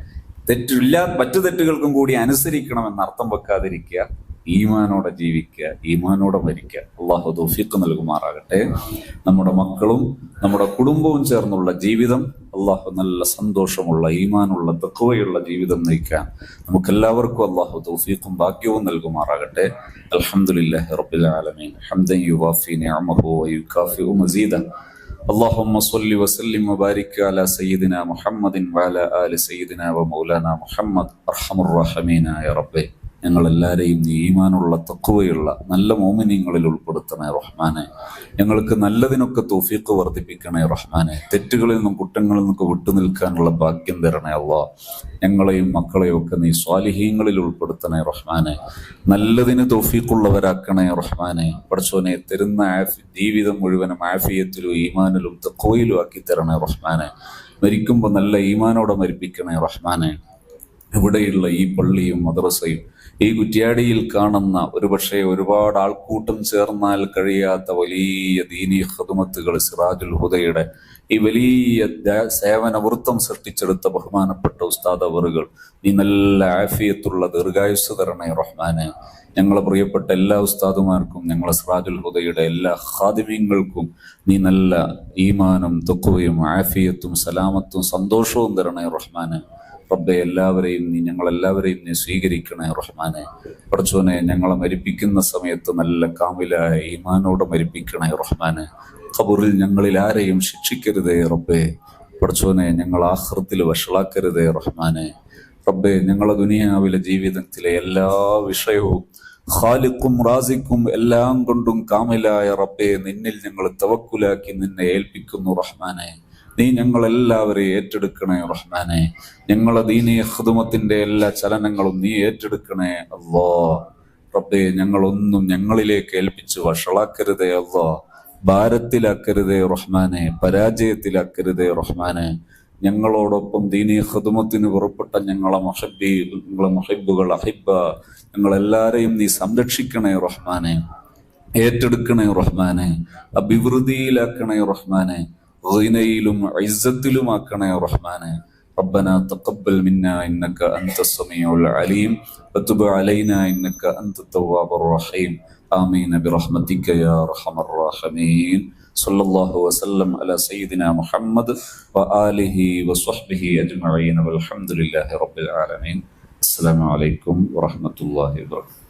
മറ്റു തെറ്റുകൾക്കും കൂടി അനുസരിക്കണമെന്ന് അർത്ഥം വെക്കാതിരിക്കുക. ഈമാനോടെ ജീവിക്കുക, ഈമാനോടെ മരിക്കുക. അള്ളാഹു തൗഫീഖ് നൽകുമാറാകട്ടെ. നമ്മുടെ മക്കളും നമ്മുടെ കുടുംബവും ചേർന്നുള്ള ജീവിതം അള്ളാഹു നല്ല സന്തോഷമുള്ള, ഈമാനുള്ള, തഖ്വയുള്ള ജീവിതം നയിക്കാൻ നമുക്കെല്ലാവർക്കും അള്ളാഹു തൗഫീഖും ഭാഗ്യവും നൽകുമാറാകട്ടെ. അൽഹംദുലില്ലാഹി റബ്ബിൽ ആലമീൻ ഹംദൻ യുവാഫി നിഅമഹു വയുകാഫിഉ മസീദ. اللهم صل وسلم وبارك على سيدنا محمد وعلى آل سيدنا ومولانا محمد أرحم الراحمين يا ربي. ഞങ്ങളെല്ലാവരെയും നീ ഈമാനുള്ള, തഖ്വയുള്ള നല്ല മോമിനീങ്ങളിൽ ഉൾപ്പെടുത്തണേ റഹ്മാനെ. ഞങ്ങൾക്ക് നല്ലതിനൊക്കെ തൗഫീഖ് വർദ്ധിപ്പിക്കണേ റഹ്മാനെ. തെറ്റുകളിൽ നിന്നും കുറ്റങ്ങളിൽ നിന്നൊക്കെ വിട്ടുനിൽക്കാനുള്ള ഭാഗ്യം തരണേ അല്ലാഹ്. ഞങ്ങളെയും മക്കളെയും ഒക്കെ നീ സ്വാലിഹീങ്ങളിൽ ഉൾപ്പെടുത്തണേ റഹ്മാനെ. നല്ലതിന് തൗഫീഖുള്ളവരാക്കണേ റഹ്മാനെ. പടച്ചോനെ, തരുന്ന ജീവിതം മുഴുവനും ആഫിയത്തിലും ഈമാനിലും തഖ്വയിലും ആക്കി തരണേ റഹ്മാനെ. മരിക്കുമ്പോൾ നല്ല ഈമാനോടെ മരിപ്പിക്കണേ റഹ്മാനെ. ഇവിടെയുള്ള ഈ പള്ളിയും മദ്രസയും ഈ കുറ്റ്യാടിയിൽ കാണുന്ന ഒരുപക്ഷെ ഒരുപാട് ആൾക്കൂട്ടം ചേർന്നാൽ കഴിയാത്ത വലിയ ദീനീ ഖിദ്മത്തുകൾ, സിറാജുൽ ഹുദയുടെ ഈ വലിയ സേവന വൃത്തം സൃഷ്ടിച്ചെടുത്ത ബഹുമാനപ്പെട്ട ഉസ്താദ് അവറുകൾ നീ നല്ല ആഫിയത്തുള്ള ദീർഘായുസ് തരണേ റഹ്മാനെ. ഞങ്ങളെ പ്രിയപ്പെട്ട എല്ലാ ഉസ്താദുമാർക്കും ഞങ്ങളെ സിറാജുൽ ഹുദയുടെ എല്ലാ ഖാദിമീങ്ങൾക്കും നീ നല്ല ഈമാനും തഖ്വയും ആഫിയത്തും സലാമത്തും സന്തോഷവും തരണേ റഹ്മാനെ. റബ്ബെ, ഞങ്ങളെല്ലാവരെയും നീ സ്വീകരിക്കണേ റഹ്മാനെ. പടച്ചോനെ, ഞങ്ങളെ മരിപ്പിക്കുന്ന സമയത്ത് നല്ല കാമിലായ ഈമാനോടെ മരിപ്പിക്കണേ റഹ്മാനെ. ഖബറിൽ ഞങ്ങളിൽ ആരെയും ശിക്ഷിക്കരുതേ റബ്ബെ. പടച്ചോനെ, ഞങ്ങൾ ആഖിറത്തിൽ വഷളാക്കരുതേ റഹ്മാനെ. റബ്ബെ, ഞങ്ങളെ ദുനിയാവിലെ ജീവിതത്തിലെ എല്ലാ വിഷയവും ഖാലിഖും റാസിഖും എല്ലാം കൊണ്ടും കാമിലായ റബ്ബെ, നിന്നിൽ ഞങ്ങൾ തവക്കുലാക്കി നിന്നെ ഏൽപ്പിക്കുന്നു റഹ്മാനെ. നീ ഞങ്ങളെല്ലാവരെയും ഏറ്റെടുക്കണേ റഹ്മാനെ. ഞങ്ങളെ ദീനീ ഖിദ്മത്തിന്റെ എല്ലാ ചലനങ്ങളും നീ ഏറ്റെടുക്കണേ അല്ലാഹ്. റബ്ബേ, ഞങ്ങളൊന്നും ഞങ്ങളിലേക്ക് ഏൽപ്പിച്ച് വഷളാക്കരുതേ അല്ലാഹ്. ഭാരത്തിലാക്കരുതേ റഹ്മാനെ, പരാജയത്തിലാക്കരുതേ റഹ്മാനെ. ഞങ്ങളോടൊപ്പം ദീനീ ഖിദ്മത്തിന് പുറപ്പെട്ട ഞങ്ങളെ മുഹിബ്ബുകൾ, അഹിബ്ബ, ഞങ്ങളെല്ലാരെയും നീ സംരക്ഷിക്കണേ റഹ്മാനെ. ഏറ്റെടുക്കണേ റഹ്മാനെ. അഭിവൃദ്ധിയിലാക്കണേ റഹ്മാനെ. ഗിനയിലും ഇസ്സത്തിലുമാക്കണേ റഹ്മാനെ. ربنا تقبل منا إنك أنت السميع العليم وتب علينا إنك أنت التواب الرحيم. آمين برحمتك يا أرحم الراحمين. صلى الله وسلم على سيدنا محمد وآله وصحبه أجمعين والحمد لله رب العالمين. السلام عليكم ورحمة الله وبركاته.